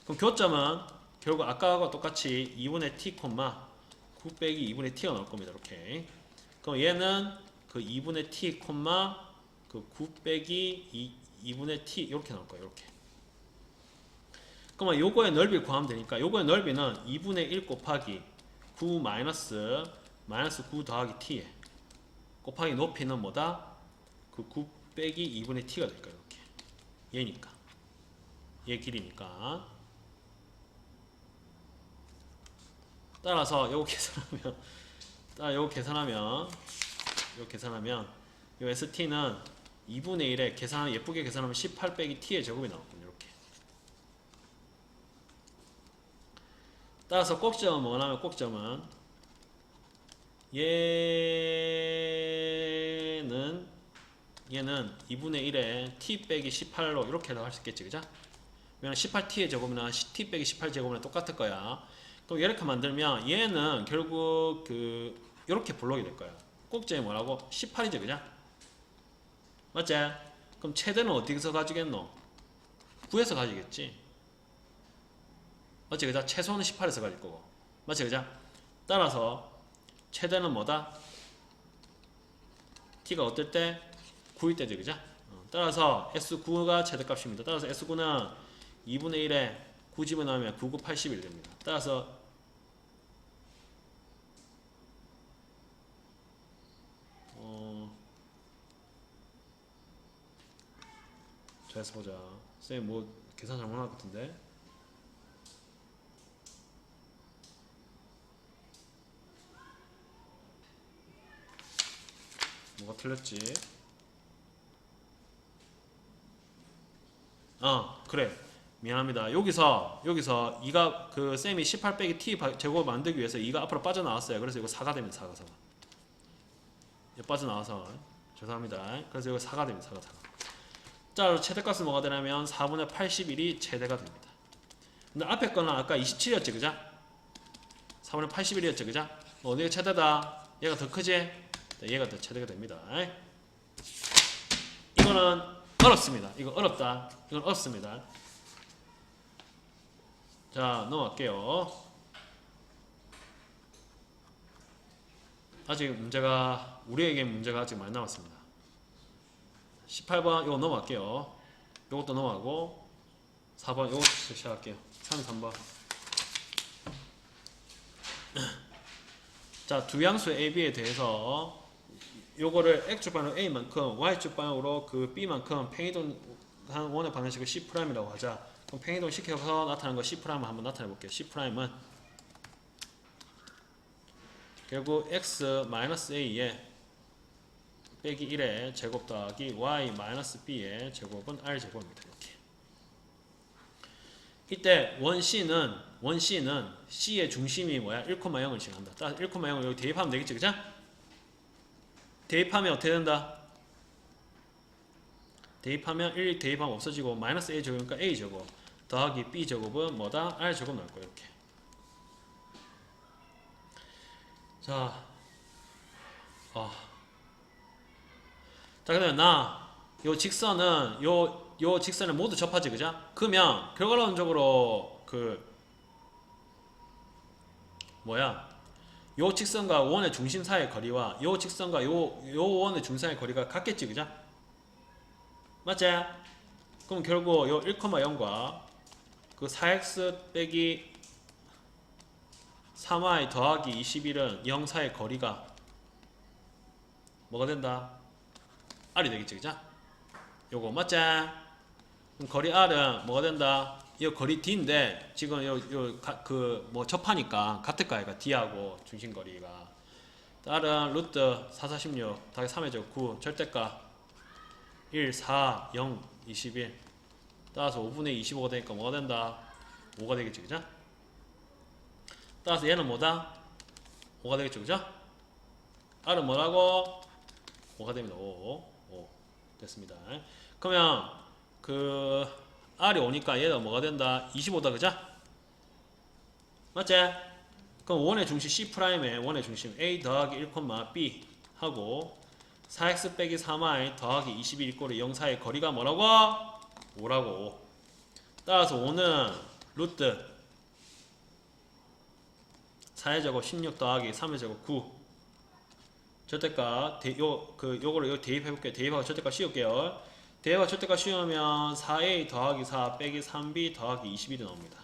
그럼 교점은 결국 아까와 똑같이 2분의 t, 9 빼기 2분의 t가 나올 겁니다. 이렇게. 그럼 얘는 그 2분의 t, 그 9 빼기 2분의 t 이렇게 나올 거예요. 이렇게. 그러면 요거의 넓이를 구하면 되니까 요거의 넓이는 2분의 1 곱하기 9 마이너스 9 더하기 t에 곱하기 높이는 뭐다? 그 9 빼기 2분의 t가 될 거예요. 이렇게. 얘니까. 얘 길이니까. 따라서 요거 계산하면 요 ST는 2분의 1에 예쁘게 계산하면 18 빼기 t의 제곱이 나왔군요. 이렇게. 따라서 꼭점은 뭐냐면 꼭점은 얘는 2분의 1에 t 빼기 18로 이렇게 나갈 수 있겠지, 그죠? 왜냐면 18t의 제곱이나 t 빼기 18 제곱이나 똑같을 거야. 그럼 이렇게 만들면 얘는 결국 이렇게 블록이 될 거야. 꼭점이 뭐라고? 18이죠, 그죠? 맞지? 그럼 최대는 어디서 가지겠노? 9에서 가지겠지. 맞지, 그죠? 최소는 18에서 가질 거고. 맞지, 그죠? 따라서 최대는 뭐다? t가 어떨 때? 9일 때죠, 그죠? 따라서 S9가 최대값입니다. 따라서 S9는 2분의 1에 9 집어넣으면 9, 9, 81 됩니다. 따라서 자, 해서 보자. 쌤 뭐 계산 잘못한 것 같은데? 뭐가 틀렸지? 그래. 미안합니다. 여기서 2가 쌤이 18 빼기 t 제곱 만들기 위해서 2가 앞으로 빠져나왔어요. 그래서 이거 4가 됩니다. 4가. 이거 빠져나와서 죄송합니다. 그래서 이거 4가 됩니다. 4가. 자, 최대값은 뭐가 되냐면 4분의 81이 최대가 됩니다. 근데 앞에 거는 아까 27이었지, 그죠? 4분의 81이었지, 그죠? 어디가 최대다? 얘가 더 크지? 얘가 더 최대가 됩니다. 이거는 어렵습니다. 이거 어렵다. 이건 어렵습니다. 자, 넘어갈게요. 아직 우리에게 문제가 아직 많이 남았습니다. 18번 이거 넘어갈게요. 이것도 넘어가고 4번 이것도 시작할게요. 3번. 자, 두 양수 A, B에 대해서 요거를 X축 방향으로 A만큼 Y축 방향으로 그 B만큼 팽이동 한 원의 방정식을 C'이라고 하자. 그럼 팽이동 시켜서 나타나는 거 C'을 한번 나타내 볼게요. C'은 결국 X-A에 빼기 1의 제곱 더하기 Y-B의 제곱은 R제곱입니다. 이렇게. 이때 원C는 C의 중심이 뭐야? 1,0을 지나간다. 따라서 1,0을 여기 대입하면 되겠지, 그죠? 대입하면 어떻게 된다? 대입하면 1 대입하면 없어지고 마이너스 A 제곱이니까 A 제곱 더하기 B 제곱은 뭐다? R 제곱 나올 거예요. 이렇게. 자, 자, 그다음에 요 직선은 요 직선을 모두 접하지, 그죠? 그러면 결과론적으로 요 직선과 원의 중심 사이의 거리와 요 직선과 요 원의 중심 사이의 거리가 같겠지, 그죠? 맞지? 그럼 결국 요 1,0과 그 4x 빼기 3y 더하기 21은 0 사이의 거리가 뭐가 된다? R이 되겠지, 그죠? 요거 맞지? 그럼 거리 R은 뭐가 된다? 이 거리 D인데 지금 접하니까 같을 거 아이가 D하고 중심거리가. R은 루트 446 더하기 3의 제곱 9 절대가 1, 4, 0, 21 따라서 5분의 25가 되니까 뭐가 된다? 5가 되겠지, 그죠? 따라서 얘는 뭐다? 5가 되겠죠, 그죠? R은 뭐라고? 5가 됩니다. 5 됐습니다. 그러면 그 R이 5니까 얘가 뭐가 된다? 25다, 그죠? 맞지? 그럼 원의 중심 C'에 원의 중심 A 더하기 1, B 하고 4x 빼기 3i 더하기 21 꼴이 0 사이의 거리가 뭐라고? 5라고. 따라서 5는 루트 4의 제곱 16 더하기 3의 제곱 9 절대값 요거를 여기 대입해볼게요. 대입하고 절대값 씌울게요. 대입하고 절대값 씌우면 4a 더하기 4 빼기 3b 더하기 21이 나옵니다.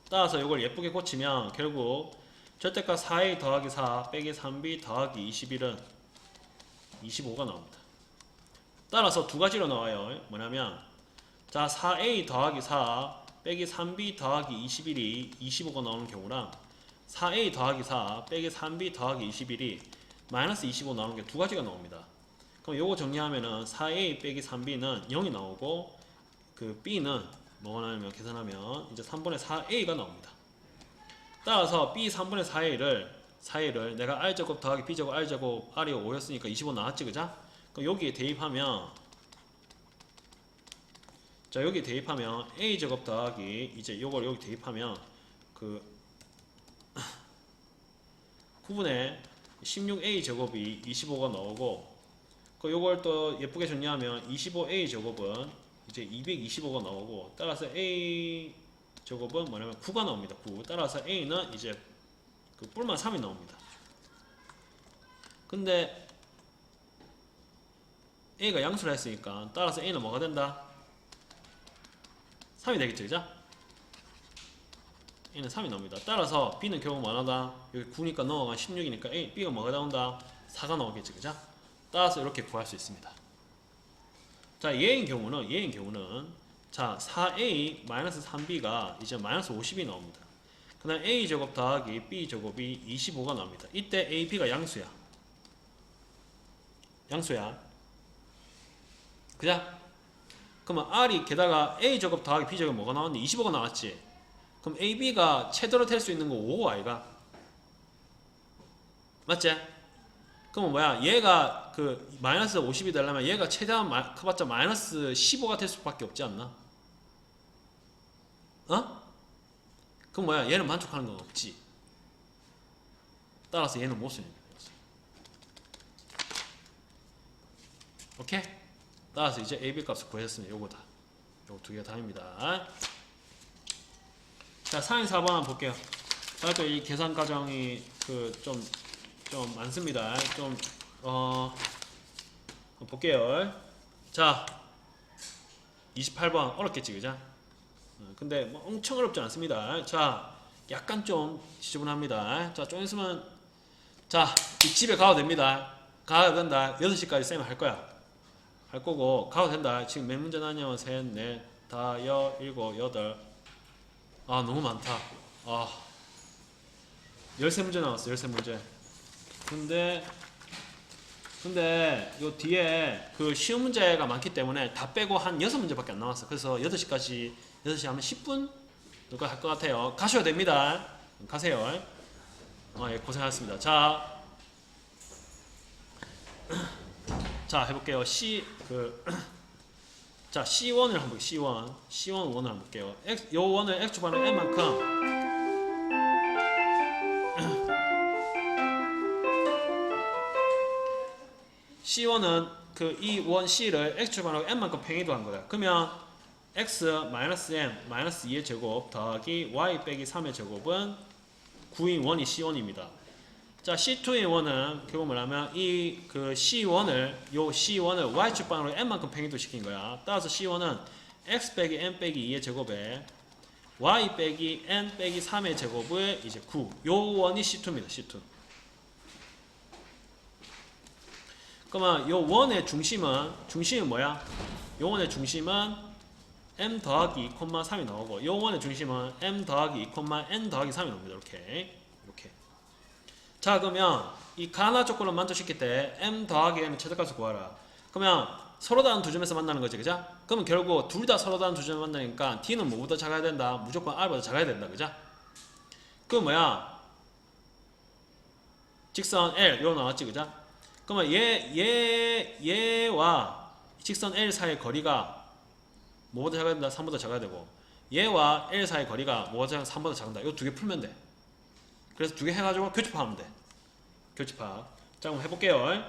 따라서 이걸 예쁘게 고치면 결국 절대값 4a 더하기 4 빼기 3b 더하기 21은 25가 나옵니다. 따라서 두 가지로 나와요. 뭐냐면 자 4a 더하기 4 빼기 3b 더하기 21이 25가 나오는 경우랑 4a 더하기 4 빼기 3b 더하기 21이 마이너스 25 나오는 게 두 가지가 나옵니다. 그럼 요거 정리하면은 4a 빼기 3b는 0이 나오고 그 b는 뭐가 나오면 계산하면 이제 3분의 4a가 나옵니다. 따라서 b 3분의 4a를 내가 r제곱 더하기 b제곱 r제곱 r이 5였으니까 25 나왔지, 그자? 그럼 여기에 대입하면 자 여기 대입하면 a제곱 더하기 이제 요걸 여기 대입하면 그 9분의 16a 제곱이 25가 나오고 그 요걸 또 예쁘게 정리하면 25a 제곱은 이제 225가 나오고 따라서 a 제곱은 뭐냐면 9가 나옵니다. 9. 따라서 a는 이제 그 뿔만 3이 나옵니다. 근데 a가 양수를 했으니까 따라서 a는 뭐가 된다? 3이 되겠죠, 그죠? a는 3이 나옵니다. 따라서 b는 결국 뭐하다? 여기 9니까 넘어가 16이니까 a, b가 뭐가 나온다? 4가 나오겠지, 그죠? 따라서 이렇게 구할 수 있습니다. 자, 얘인 경우는 자 4a 마이너스 3b가 이제 마이너스 50이 나옵니다. 그 다음 a제곱 더하기 b제곱이 25가 나옵니다. 이때 a, b가 양수야. 그죠? 그러면 r이 게다가 a제곱 더하기 b제곱 뭐가 나왔는데 25가 나왔지. 그럼 a, b가 최대로 될 수 있는 거 5 아이가? 맞지? 그럼 뭐야? 얘가 그 마이너스 50이 되려면 얘가 최대한 커봤자 마이너스 15가 될 수밖에 없지 않나? 어? 그럼 뭐야? 얘는 만족하는 건 없지. 따라서 얘는 못 쓰는 거야. 오케이? 따라서 이제 a, b 값을 구했으면 요거다. 요거 두 개가 답입니다. 자, 4인 4번 한번 볼게요. 자, 또 이 계산 과정이 그 좀 많습니다. 볼게요. 자, 28번 어렵겠지, 그죠? 근데 뭐 엄청 어렵지 않습니다. 자, 약간 좀 지저분합니다. 자, 좀 있으면 자, 집에 가도 됩니다. 가도 된다. 6시까지 쌤이 할 거야. 할 거고 가도 된다. 지금 몇 문제 나냐? 셋, 넷, 다, 여, 일곱, 여덟. 아, 너무 많다. 13문제 나왔어. 13문제. 근데 요 뒤에 그 쉬운 문제가 많기 때문에 다 빼고 한 6문제밖에 안 나왔어. 그래서 8시 하면 10분 정도 할 것 같아요. 가셔도 됩니다. 가세요. 예, 고생하셨습니다. 자, 해볼게요. 자, C1을 한번 볼게요. C1 원을 한번 볼게요. 요 원을 x축반을 n만큼 C1은 그 이 원 C를 x축반하고 n만큼 평이도한 거야. 그러면 x 마이너스 n 마이너스 2의 제곱 더하기 y 빼기 3의 제곱은 9인 원이 C1입니다. 자, C2의 원은 결국 뭐냐면 이 그 C1을 y축반으로 n만큼 평이도 시킨 거야. 따라서 C1은 x 빼기 n 빼기 2의 제곱에 y 빼기 n 빼기 3의 제곱을 이제 9. 요 원이 C2입니다. C2. 그러면 요 원의 중심은 뭐야? 요 원의 중심은 m 더하기 2, 3이 나오고 요 원의 중심은 m 더하기 2, n 더하기 3이 나옵니다. 이렇게. 자, 그러면 이 가나 조건을 만족시킬 때 m 더하기 n의 최대값을 구하라. 그러면 서로 다른 두 점에서 만나는 거지, 그죠? 그러면 결국 둘 다 서로 다른 두 점에서 만나니까 t는 뭐보다 작아야 된다? 무조건 r보다 작아야 된다, 그죠? 그 뭐야? 직선 L 요 나왔지 그죠? 그러면 얘와 직선 L 사이의 거리가 뭐보다 작아야 된다? 3보다 작아야 되고 얘와 L 사이의 거리가 뭐보다 3보다 작다. 요 두 개 풀면 돼. 그래서 두 개 해가지고 교집합하면 돼. 교집합. 자 그럼 해볼게요.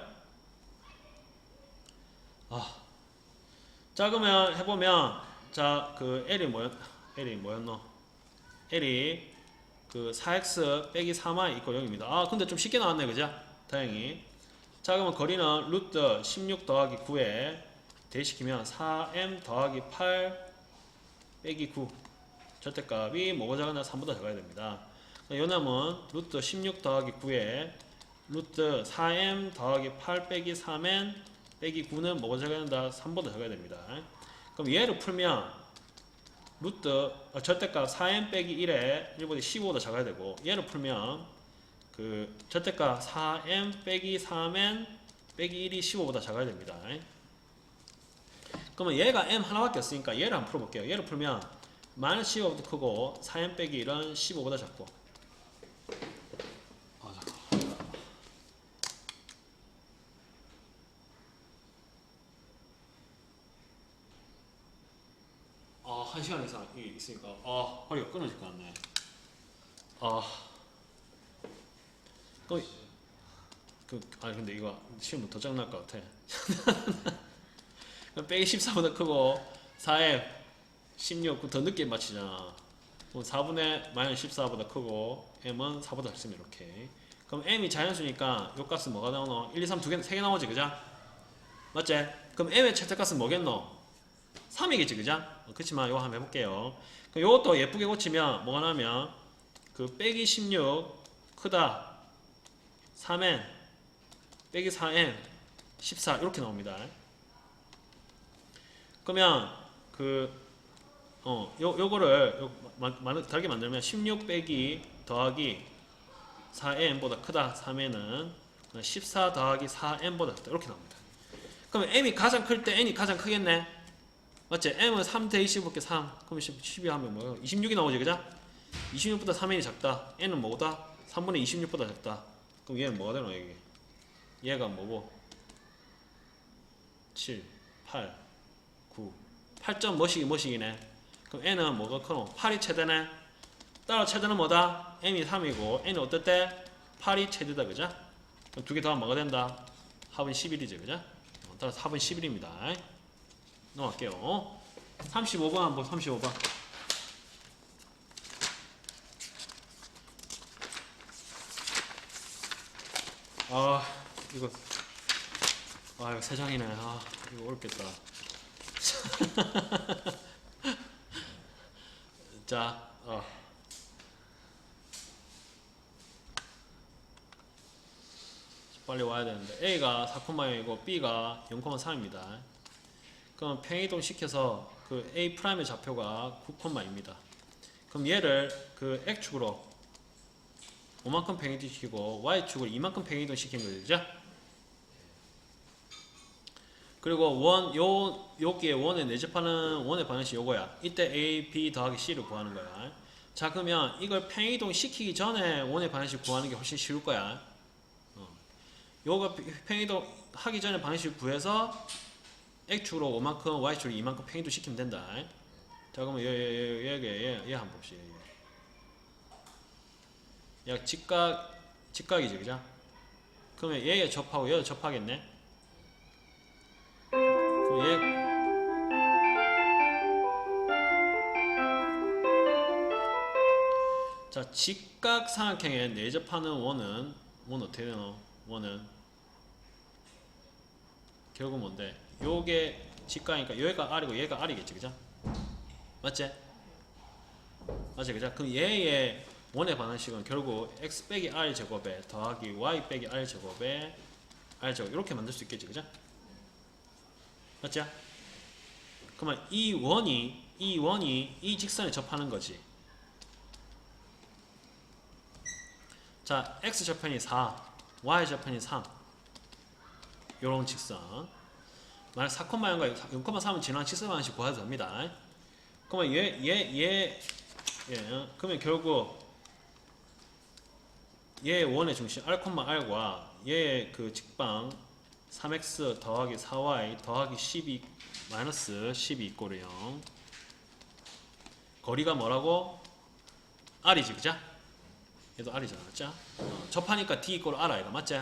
자 그러면 해보면 자 그 L이 뭐였노? L이 그 4x 빼기 3y 이퀄 0입니다. 아 근데 좀 쉽게 나왔네 그죠? 다행히. 자 그러면 거리는 루트 16 더하기 9에 대시키면 4m 더하기 8 빼기 9 절대값이 뭐보다 작으나 3보다 작아야 됩니다. 요 놈은 루트 16 더하기 9에 루트 4m 더하기 8 빼기 3n 빼기 9는 뭐보다 작아야 된다? 3보다 작아야 됩니다. 그럼 얘를 풀면 루트 절대값 4n 빼기 1에 1보다 15보다 작아야 되고 얘를 풀면 그 절대값 4n 빼기 3n 빼기 1이 15보다 작아야 됩니다. 그러면 얘가 m 하나밖에 없으니까 얘를 한번 풀어볼게요. 얘를 풀면 마이너스 15보다 크고 4n 빼기 1은 15보다 작고 한 시간 이상 있으니까 허리가 끊어질 것 같네. 근데 이거 시험 더 짱날 것 같아. 빼기 14보다 크고 4에 16 더 늦게 맞히잖아. 그럼 4분의 마이너스 14보다 크고 m은 4보다 작으면 이렇게. 그럼 m이 자연수니까 요 값은 뭐가 나오노? 1, 2, 3 두 개, 3개 나오지 그죠? 맞지? 그럼 m의 최대값은 뭐겠노? 3이겠지 그죠? 그렇지만 이거 한번 해볼게요. 그럼 요것도 예쁘게 고치면 뭐가 나면 그 빼기 16 크다 3n 빼기 4n 14 이렇게 나옵니다. 그러면 요거를 다르게 만들면 16 빼기 더하기 4n보다 크다 3n은 14 더하기 4n보다 크다 이렇게 나옵니다. 그러면 m이 가장 클 때 n이 가장 크겠네. 맞지? m은 3 대 25개 3 그럼 12 하면 뭐예요? 26이 나오지 그죠? 26보다 3n이 작다. n은 뭐보다? 3분의 26보다 작다. 그럼 얘는 뭐가 되나 이게? 얘가 뭐고? 7, 8, 9 8점 뭐시기네. 그럼 n은 뭐가 크노? 8이 최대네. 따라 최대는 뭐다? m이 3이고 n이 어떨 때? 8이 최대다 그죠? 그럼 두 개 더하면 뭐가 된다? 합은 11이지 그죠? 따라서 합은 11입니다. 넘어갈게요. 35번 한번 35번. 이거 세 장이네. 이거 어렵겠다. 자, 빨리 와야 되는데 A가 4,0이고 B가 0,3입니다. 그럼 평이동 시켜서 그 A'의 좌표가 9,2입니다. 그럼 얘를 그 X축으로 5만큼 평이동 시키고 Y축으로 2만큼 평이동 시키는 거죠. 그죠? 그리고 여기에 원에 내접하는 원의 방정식 요거야. 이때 A, B 더하기 C를 구하는 거야. 자 그러면 이걸 평이동 시키기 전에 원의 방정식 구하는 게 훨씬 쉬울 거야. 요거 평이동 하기 전에 방정식 구해서 X축으로 5만큼, Y축으로 2만큼 평이동 시키면 된다. 자 그러면 얘 한번 봅시다. 얘가 직각이지 그죠? 그러면 얘에 접하고 얘도 접하겠네. 그럼 얘 자 직각삼각형에 내접하는 원은 어떻게 되노? 원은 결국 뭔데? 요게 직각이니까 여기가 R이고 얘가 R이겠지 그죠? 맞지? 맞지 그죠? 그럼 얘의 원의 방정식은 결국 x 빼기 r 제곱에 더하기 y 빼기 r 제곱에 r 제곱 이렇게 만들 수 있겠지 그죠? 맞죠? 그러면 이 원이 이 직선에 접하는 거지. 자 x 저편이 4 y 저편이 3 요런 직선 만약 4,0과 0,3은 지나간 직선 방식 구해도 됩니다. 그러면 그러면 결국 얘의 원의 중심 r, r과 얘의 그 직방 3x 더하기 4y 더하기 12 마이너스 12 이꼴 0. 거리가 뭐라고? r이지, 그자? 얘도 r이잖아, 맞자? 접하니까 d 이꼴 r 아이가, 맞지?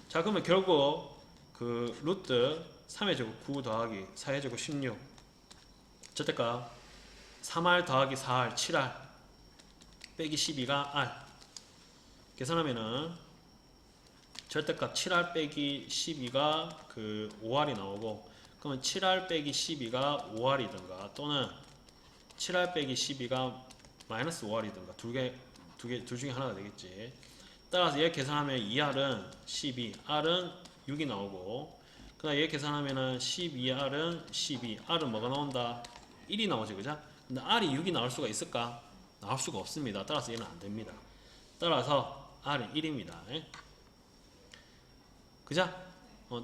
자, 그러면 결국 그 루트 3의 제곱 9 더하기 4의 제곱 16 절대값 3r 더하기 4r 7r 빼기 12가 r 계산하면은 절대값 7r 빼기 12가 그 5r이 나오고, 그러면 7r 빼기 12가 5r이든가 또는 7r 빼기 12가 마이너스 5r이든가 둘 중에 하나가 되겠지. 따라서 얘 계산하면 2r은 12, r은 6이 나오고, 그 다음 얘 계산하면은 12r은 12, r은 뭐가 나온다? 1이 나오지, 그죠? 근데 r이 6이 나올 수가 있을까? 나올 수가 없습니다. 따라서 얘는 안 됩니다. 따라서 r은 1입니다. 그죠?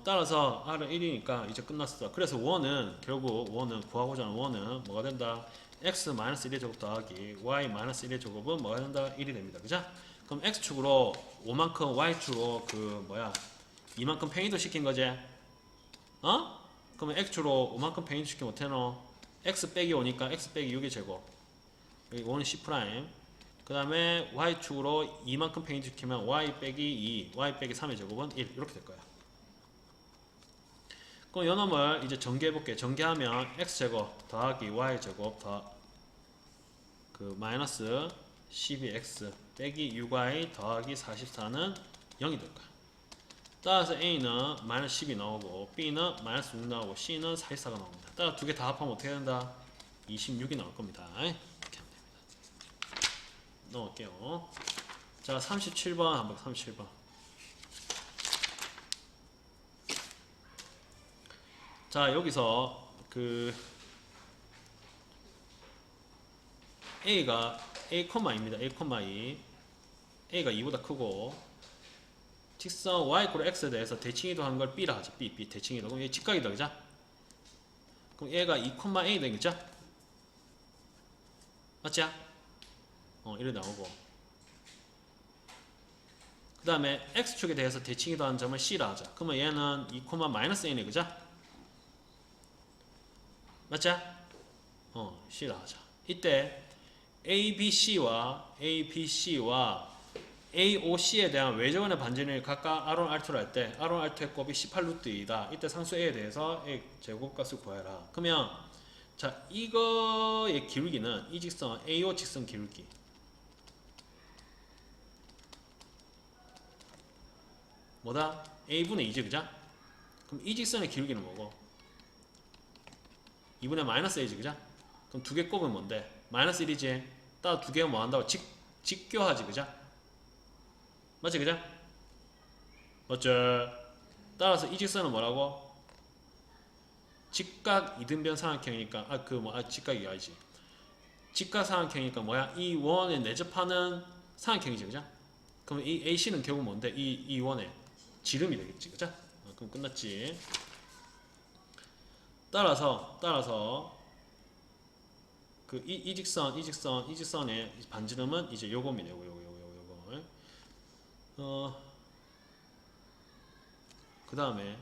따라서 r은 1이니까 이제 끝났어. 그래서 원은 결국 구하고자 하는 원은 뭐가 된다? x-1의 제곱 더하기 y-1의 제곱은 뭐가 된다? 1이 됩니다. 그죠? 그럼 x축으로 5만큼 y축으로 그 뭐야 2만큼 팽이도 시킨 거지? 그러면 x축으로 5만큼 팽이도 시키면 어때노? x 빼기 5니까 x 빼기 6의 제곱, 여기 5는 c 프라임, 그 다음에 y축으로 2만큼 팽이도 시키면 y 빼기 2, y 빼기 3의 제곱은 1 이렇게 될 거야. 그럼 요 놈을 이제 전개해 볼게. 전개하면 x제곱 더하기 y제곱 그 마이너스 12x 빼기 6y 더하기 44는 0이 될 거야. 따라서 a는 마이너스 10이 나오고 b는 마이너스 6 나오고 c는 44가 나옵니다. 따라서 두 개 다 합하면 어떻게 된다? 26이 나올 겁니다. 이렇게 하면 됩니다. 넣을게요. 자, 37번 한번 37번. 자, 여기서 그 a가 a,입니다. a,2 a가 2보다 크고 직선 y = x에 대해서 대칭이도 하는 걸 b라 하죠. b 대칭이도. 그럼 얘 직각이다, 그죠? 그럼 얘가 2,a 되겠죠? 맞지? 이래 나오고, 그 다음에 x축에 대해서 대칭이도 하는 점을 c라 하자. 그러면 얘는 2,-a네, 그죠? 맞죠? c라 하자. 이때 ABC와 AOC에 대한 외접원의 반지름이 각각 R1, R2를 할 때 R1, R2의 곱이 18루트이다. 이때 상수 A에 대해서 A 제곱값을 구해라. 그러면 자, 이거의 기울기는 이 직선 AO 직선 기울기 뭐다? A분의 2지, 그죠? 그럼 이 직선의 기울기는 뭐고? 2분의 마이너스 A지, 그죠? 그럼 두 개 곱은 뭔데? 마이너스 1이지? 따라 두 개가 뭐 한다고? 직교하지, 그죠? 맞지, 그죠? 맞죠? 따라서 이 직선은 뭐라고? 직각 이등변 삼각형이니까 직각이 아니지. 직각 삼각형이니까 뭐야? 이 원에 내접하는 삼각형이지, 그죠? 그럼 이 AC는 결국 뭔데? 이 원의 지름이 되겠지, 그죠? 그럼 끝났지. 따라서 그 이 직선의 반지름은 이제 요겁니다. 요거. 그 다음에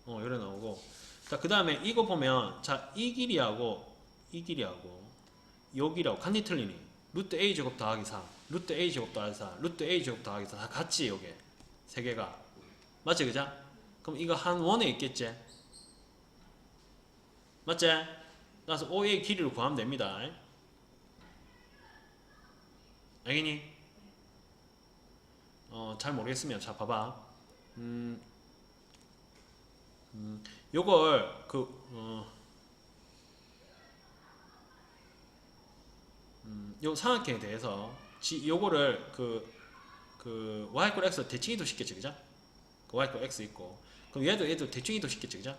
요래 나오고, 자, 그 다음에 이거 보면 자, 이 길이하고 요 길이하고 같니 틀리니? 루트 a 제곱 더하기 4, 루트 a 제곱 더하기 4, 루트 a 제곱 더하기 4 다 같지, 요게 세 개가. 맞지, 그죠? 그럼 이거 한 원에 있겠지? 맞지? 따라서 OA의 길이를 구하면 됩니다. 알겠니? 잘 모르겠으면 자, 봐봐. 요걸 요 삼각형에 대해서 요거를 그 y = x 대칭이도 시켰지, 그죠? 그 y = x 있고, 그럼 얘도 대칭이도 시켰지, 그죠?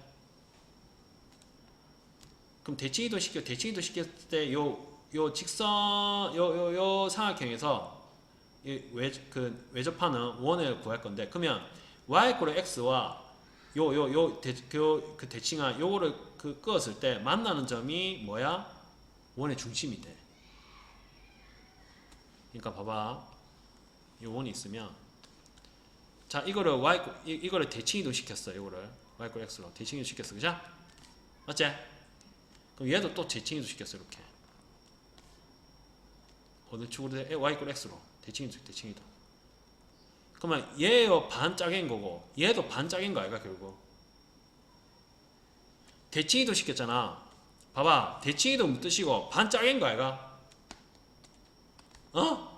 그럼 대칭이도 시켰을 때 요 직선 요 삼각형에서 외접하는 원을 구할 건데, 그러면 y = x와 그 대칭한 요거를 끄었을 때 만나는 점이 뭐야? 원의 중심이 돼. 그러니까 봐봐. 요 원이 있으면 자 이거를 y 이거를 대칭이동 시켰어. 이거를 y = x로 대칭이동 시켰어. 그죠? 맞지? 그럼 얘도 또 대칭이동 시켰어. 이렇게 어느 축으로 돼? y = x로 대칭이동. 그러면 얘가 반 짝인 거고 얘도 반 짝인 거 아이가 결국. 대칭이동 시켰잖아. 봐봐. 대칭이동 뜻이고 반 짝인 거 아이가? 어?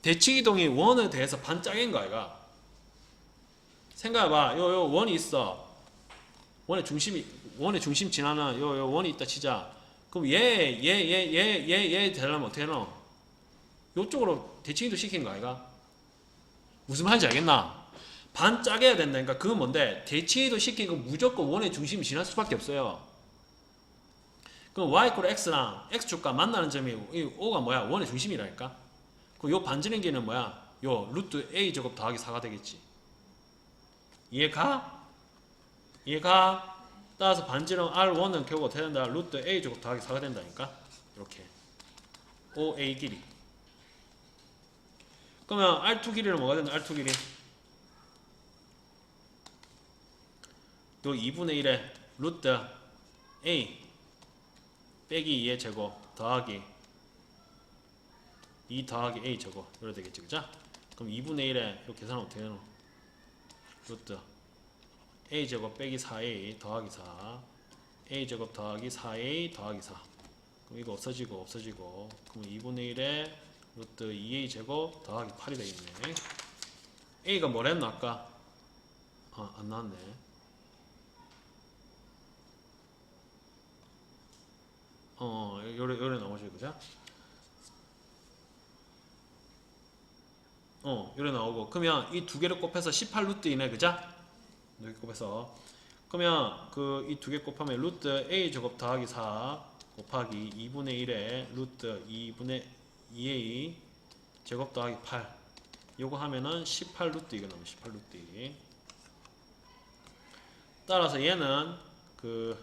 대칭이동이 원에 대해서 반 짝인 거 아이가? 생각해봐. 요 원이 있어. 원의 중심 지나는 요 원이 있다 치자. 그럼 얘 되려면 어떻게 해노? 요쪽으로 대칭이동 시킨 거 아이가? 무슨 말인지 알겠나? 반 짝해야 된다니까. 그건 뭔데? 대칭이동 시킨 건 무조건 원의 중심이 지날 수밖에 없어요. 그럼 y = x랑 x축과 만나는 점이 이 o가 뭐야? 원의 중심이라니까. 그럼 요 반지름기는 뭐야? 요 루트 a 제곱 더하기 4가 되겠지. 이해가? 따라서 반지름 R1은 결국 어떻게 된다? 루트 a 제곱 더하기 4가 된다니까. 이렇게 OA 길이. 그러면 R2 길이는 뭐가 된다? R2 길이 요 2분의 1에 루트 a 빼기 2의 제곱 더하기 2 더하기 a 제곱 이래 되겠지. 그죠? 그럼 2분의 1에 요 계산은 어떻게 되노? 루트 a 제곱 빼기 4a 더하기 4 a 제곱 더하기 4a 더하기 4. 그럼 이거 없어지고 그럼 2분의 1에 루트 2a 제곱 더하기 8이 되겠네. a가 뭐랬노 아까? 안 나왔네. 요래 나오죠. 그죠? 요래 나오고. 그러면 이 두 개를 곱해서 18 루트 이네. 그죠? 두 개 곱해서. 그러면 그 이 두 개 곱하면 루트 a 제곱 더하기 4 곱하기 2분의 1에 루트 2분의 2a 제곱 더하기 8. 요거 하면은 18 루트 이거 나오면 18 루트 2. 따라서 얘는 그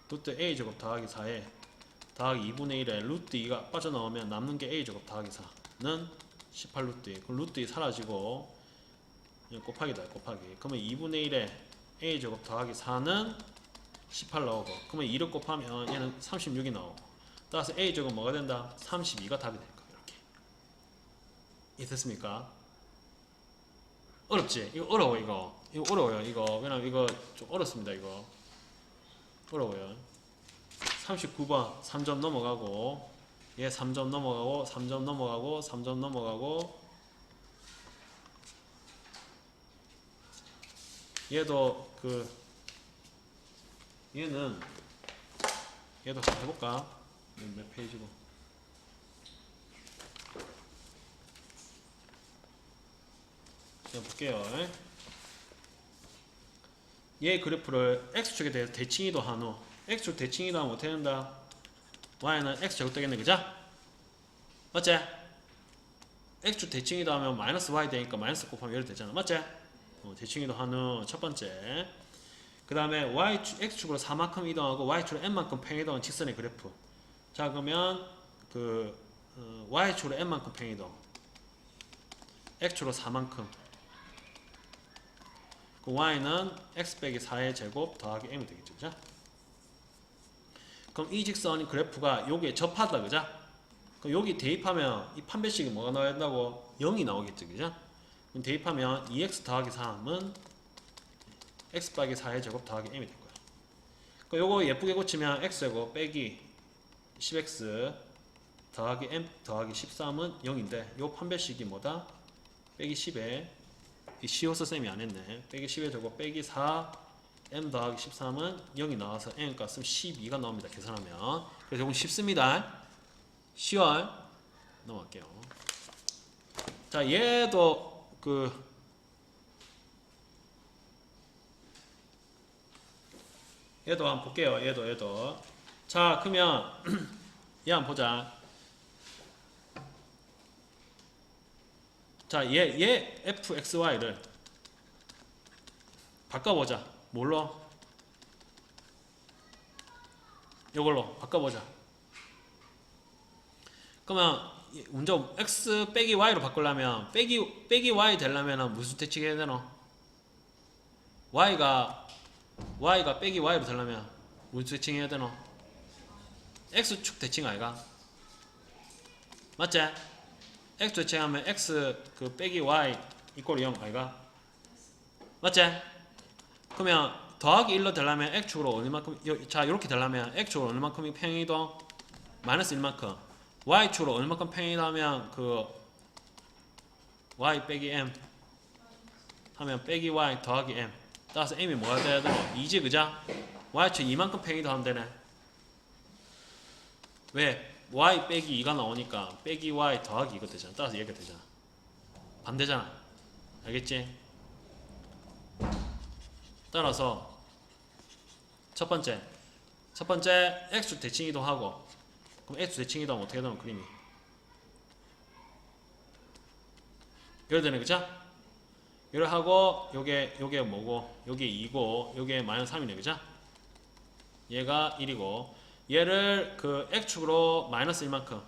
루트 a 제곱 더하기 4에 더하기 2분의 1에 루트 2가 빠져나오면 남는 게 a 제곱 더하기 4는 18 루트 2. 그럼 루트 2 사라지고 곱하기다. 곱하기. 그러면 2분의 1에 a 제곱 더하기 4는 18 나오고, 그러면 2를 곱하면 얘는 36이 나오고, 따라서 a 제곱 뭐가 된다? 32가 답이 될 거예요. 이렇게. 이해됐습니까? 어렵지? 이거 어려워. 이거 어려워요. 이거 왜냐면 이거 좀 어렵습니다. 이거 어려워요. 39번 3점 넘어가고, 얘 3점 넘어가고 3점 넘어가고 3점 넘어가고, 얘도 얘는 얘도 한번 해볼까? 몇 페이지고? 제가 볼게요. 얘 그래프를 x축에 대해서 대칭이도 한후, x축 대칭이도 하면 어떻게 된다? y는 x 제곱 되겠네. 그죠? 맞지? x축 대칭이도 하면 마이너스 y 되니까 마이너스 곱하면 이렇게 되잖아. 맞지? 대칭이도 한후 첫 번째. 그 다음에 x축으로 4만큼 이동하고 y축으로 n만큼 팽이동한 직선의 그래프. 자, 그러면 y축으로 n만큼 팽이동, x축으로 4만큼, 그 y는 x 빼기 4의 제곱 더하기 m이 되겠죠. 그죠? 그럼 이 직선 그래프가 여기에 접하다. 그죠? 그럼 여기 대입하면 이 판별식이 뭐가 나와야 된다고? 0이 나오겠죠. 그죠? 그럼 대입하면 2x 더하기 3은 x 빼기 4의 제곱 더하기 m이 될 거야. 그러니까 요거 예쁘게 고치면 x제곱 빼기 10x 더하기 m 더하기 13은 0인데, 요 판별식이 뭐다? 빼기 10에 이 시호서 쌤이 안 했네. 빼기 10의 제곱 빼기 4 m 더하기 13은 0이 나와서 m 값은 12가 나옵니다. 계산하면. 그래서 이건 쉽습니다. 10월 넘어갈게요. 자, 얘도 얘도 한번 볼게요. 얘도. 자, 그러면 얘 한번 보자. 자, 얘 fxy를 바꿔보자. 뭘로? 요걸로 바꿔보자. 그러면 문제 x 빼기 y로 바꾸려면 빼기 y 되려면 무슨 대칭해야 되노? y가 빼기 y로 되려면 무슨 대칭해야 되노? x축 대칭 아이가? 맞지? x 대칭하면 x 그 빼기 y 이꼴 0 아이가? 맞지? 그러면 더하기 1로 되려면 x축으로 얼마큼 자 이렇게 되려면 x축으로 얼마큼이 평행이동? 마이너스 1만큼 y축으로 얼마큼 평행이동하면 그 y 빼기 m 하면 빼기 y 더하기 m 따라서 m이 뭐가 돼야 되노? 2지 그자? y축 2만큼 평행이동하면 되네. 왜? y 빼기 2가 나오니까 빼기 y 더하기 이거 되잖아. 따라서 얘가 되잖아. 반대잖아. 알겠지? 따라서 첫 번째 x축 대칭 이동하고 그럼 x축 대칭 이동하면 어떻게 되는 그림이? 이래 되네 그죠? 이래 하고 요게 뭐고 요게 2고 요게 마이너스 3이네 그죠? 얘가 1이고 얘를 그 x축으로 마이너스 1만큼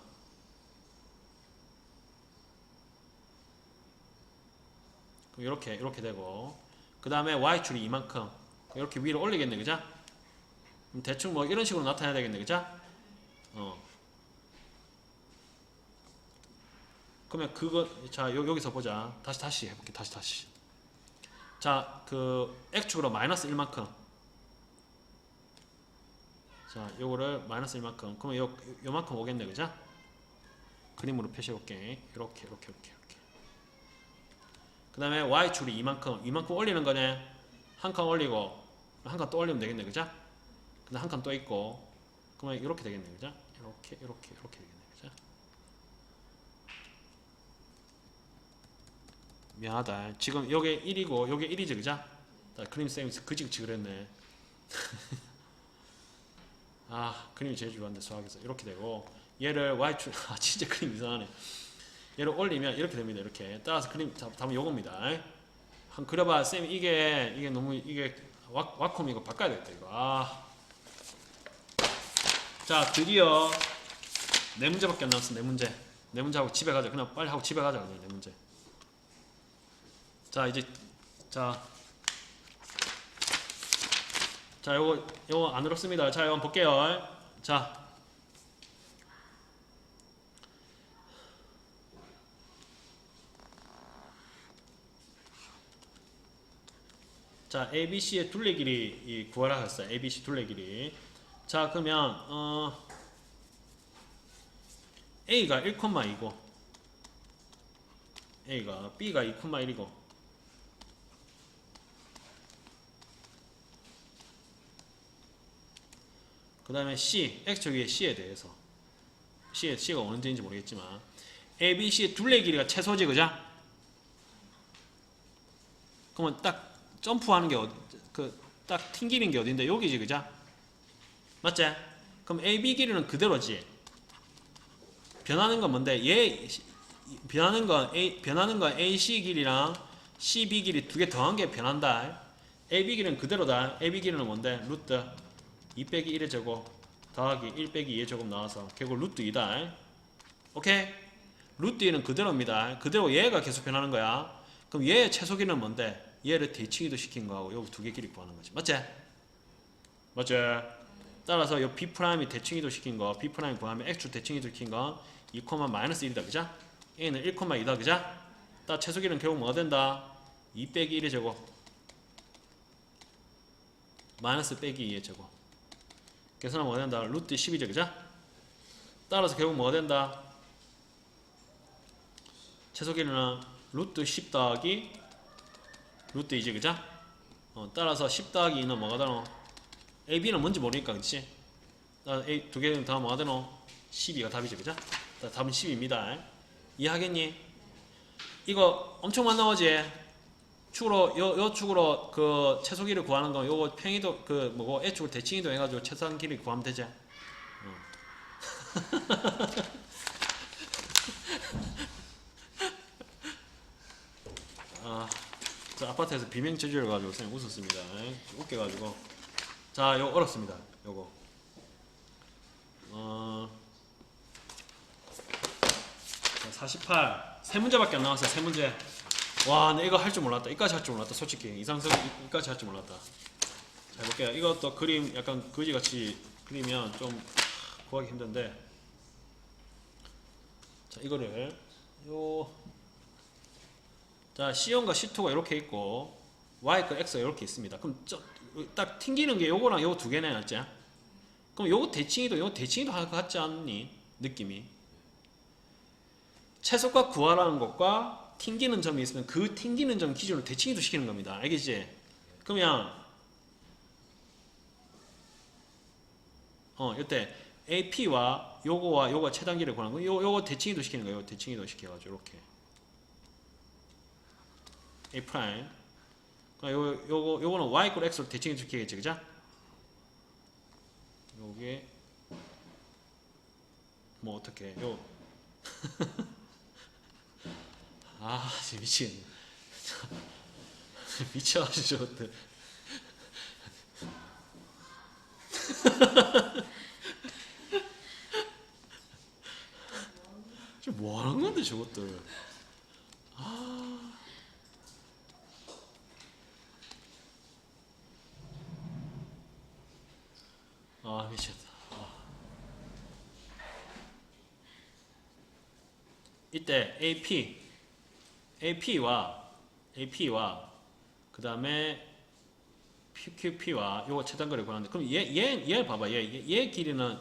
이렇게 되고 그 다음에 y축이 이만큼 이렇게 위로 올리겠네 그죠? 대충 뭐 이런 식으로 나타내야 되겠네 그죠? 그러면 그거 자 여기서 보자. 다시 해볼게. 다시 자 그 x축으로 마이너스 1만큼 자 요거를 마이너스 1만큼 그러면 요만큼 오겠네 그죠? 그림으로 표시해볼게. 이렇게 그 다음에 y축이 이만큼 올리는 거네. 한 칸 올리고 한 칸 또 올리면 되겠네 그죠? 근데 한 칸 또 있고 그러면 이렇게 되겠네 그죠? 이렇게 되겠네 그죠? 미안하다. 지금 요게 1이고 요게 1이지 그죠? 그림쌤이 그지그지 그랬네. 아 그림이 제일 좋았는데 수학에서 이렇게 되고 얘를 y축 진짜 그림 이상하네. 얘를 올리면 이렇게 됩니다. 이렇게 따라서 그림 답은 요겁니다. 한 그려봐. 쌤 이게 너무 이게 와콤 이거 바꿔야 되겠다 이거. 자 드디어 네 문제밖에 안 남았어. 네 문제 하고 집에 가자. 그냥 빨리 하고 집에 가자. 그냥 네 문제. 자 이제 자 요거 안 어렵습니다. 자 이거 볼게요. 자 ABC의 둘레 길이 구하라 했어요. ABC 둘레 길이. 자 그러면 A가 1,2고 B가 2,1이고 그 다음에 C, X축 위에 C에 대해서 C가 어느 데인지 모르겠지만 ABC의 둘레 길이가 최소지 그죠? 그러면 딱 점프하는 게 딱 튕기는 게 어딘데? 여기지 그죠? 맞지? 그럼 AB 길이는 그대로지. 변하는 건 뭔데? 변하는 건 AC 길이랑 CB 길이 두 개 더한 게 변한다. AB 길이는 그대로다. AB 길이는 뭔데? 루트 2 빼기 1의 제곱 더하기 1 빼기 2의 제곱 나와서 결국 루트 2다. 오케이? 루트 2는 그대로입니다. 그대로 얘가 계속 변하는 거야. 그럼 얘의 최소 길이는 뭔데? 얘를 대칭이도 시킨 거하고 여기 두 개 길이 구하는 거지. 맞지? 맞지? 따라서 요 B'이 대칭이도 시킨 거 B' 구하면 X축 대칭이도 시킨 거 2, 마이너스 1이다. 그죠? A는 1,2다. 그죠? 따라 최소 길이는 결국 뭐가 된다? 2 빼기 1의 제곱 마이너스 빼기 2의 제곱 계산하면 뭐가 된다? 루트 10이죠. 그죠? 따라서 결국 뭐가 된다? 최소 길이는 루트 10 더하기 루트 2지. 그죠? 따라서 10 더하기 2는 뭐가 되노? AB는 뭔지 모르니까 그치? A 두 개는 다 뭐가 되노? 12가 답이죠. 그죠? 답은 10입니다. 이해하겠니? 이거 엄청 많이 나오지? 축으로 요 축으로 그 최소 길이 구하는 거 요거 평이도 그 뭐고 A축을 대칭이도 해가지고 최소한 길이 구하면 되지. 자, 아파트에서 비명 저지를 가지고 쌤 웃었습니다. 웃겨가지고. 자, 요거 어렵습니다. 요거. 48. 세 문제밖에 안 나왔어. 세 문제. 와, 나 이거 할 줄 몰랐다. 이까지 할 줄 몰랐다. 솔직히 이상석 이까지 할 줄 몰랐다. 자, 해볼게요. 이것도 그림 약간 거지같이 그리면 좀 구하기 힘든데. 자, 이거를 자, C1과 C2가 이렇게 있고 Y과 X가 이렇게 있습니다. 그럼 딱 튕기는 게 요거랑 요거 두 개네, 맞지? 그럼 요거 대칭이도 같지 않니? 느낌이. 최소값 구하라는 것과 튕기는 점이 있으면 그 튕기는 점 기준으로 대칭이도 시키는 겁니다. 알겠지? 그러면 이때 AP와 요거와 요거 최단기를 구하는 거, 요거 대칭이도 시키는 거예요. 대칭이도 시켜가지고 이렇게 A 프라임. 요거는 Y 꼴 X로 대칭이도 시키겠지, 그죠? 요게 뭐 어떻게 요 아, 진짜 미치겠네. 미쳐가지고 저것들. 지금 뭐 하는 건데 저것들. 아, 미쳤다. 이때 AP와 그 다음에 PQP와 요거 최단거리 구하는데, 그럼 얘 봐봐. 얘 길이는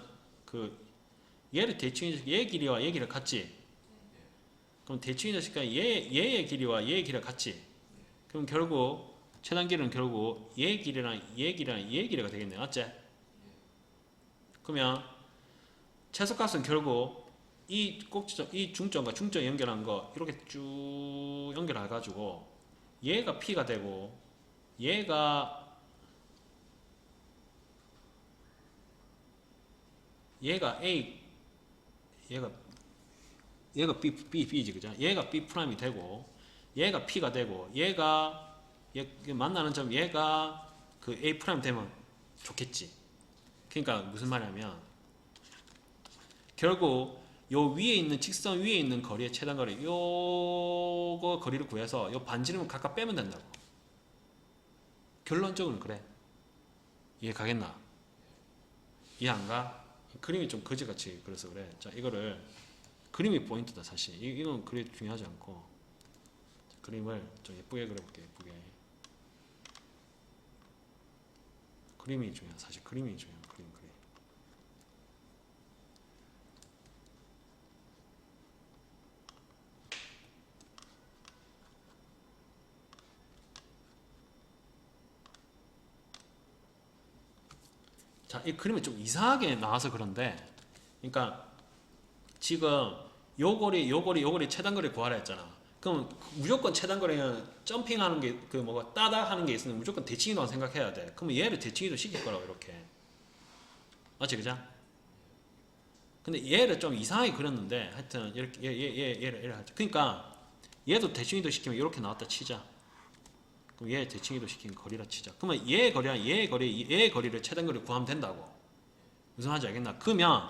얘를 대칭해, 얘 길이와 얘 길이가 같지? 그럼 대칭이 되니까 얘의 길이와 얘의 길이가 같지? 그럼 결국 최단길은 결국 얘 길이랑 얘 길이가 되겠네, 맞지? 그러면 최소값은 결국 이 꼭지점, 이 중점과 중점 연결한 거 이렇게 쭉 연결해가지고 얘가 P가 되고 얘가 A, 얘가 B지, 그죠? 얘가 B 프라임이 되고 얘가 P가 되고 얘 만나는 점 얘가 그 A 프라임 되면 좋겠지. 그러니까 무슨 말이냐면 결국 요 위에 있는 직선 위에 있는 거리의 최단 거리 요거 거리를 구해서 요 반지름을 각각 빼면 된다고. 결론적으로는 그래. 이해 가겠나? 이해 안 가? 그림이 좀 거지같이 그래서 그래. 자, 이거를 그림이 포인트다 사실. 이건 그리 중요하지 않고 그림을 좀 예쁘게 그려볼게. 예쁘게. 그림이 중요해. 사실 그림이 중요해. 그림. 자, 이 그림이 좀 이상하게 나와서 그런데, 그러니까 지금 요 거리 최단거리 구하라 했잖아. 그럼 무조건 최단거리는 점핑하는 게 따다 하는 게 있으면 무조건 대칭이라고 생각해야 돼. 그러면 얘를 대칭이도 시킬 거라고 이렇게. 맞지, 그죠? 근데 얘를 좀 이상하게 그렸는데 하여튼 이렇게 얘를 하죠. 그러니까 얘도 대칭이도 시키면 이렇게 나왔다 치자. 그럼 얘 대칭이도 시킨 거리라 치자. 그러면 얘 거리랑 얘 거리를 최단거리 구하면 된다고. 무슨 말인지 알겠나? 그러면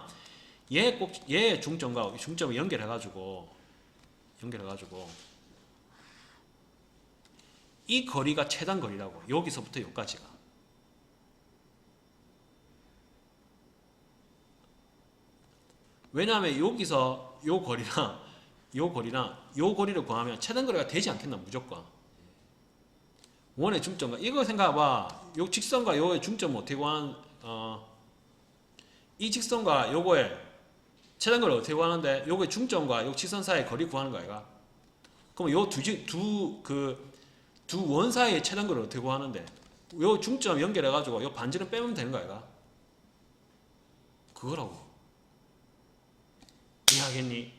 얘 중점과 중점을 연결해가지고 이 거리가 최단거리라고. 여기서부터 여기까지가. 왜냐하면 여기서 요 거리랑 요 거리를 구하면 최단거리가 되지 않겠나, 무조건. 원의 중점과 이거 생각해봐. 요 직선과 요의 중점은 어떻게 구하는 이 직선과 요거의 최단거리를 어떻게 구하는데 요거의 중점과 요 직선 사이의 거리 구하는 거 아이가? 그럼 요 두 원 사이의 최단거리를 어떻게 구하는데 요 중점 연결해가지고 요 반지름 빼면 되는 거 아이가? 그거라고. 이해하겠니?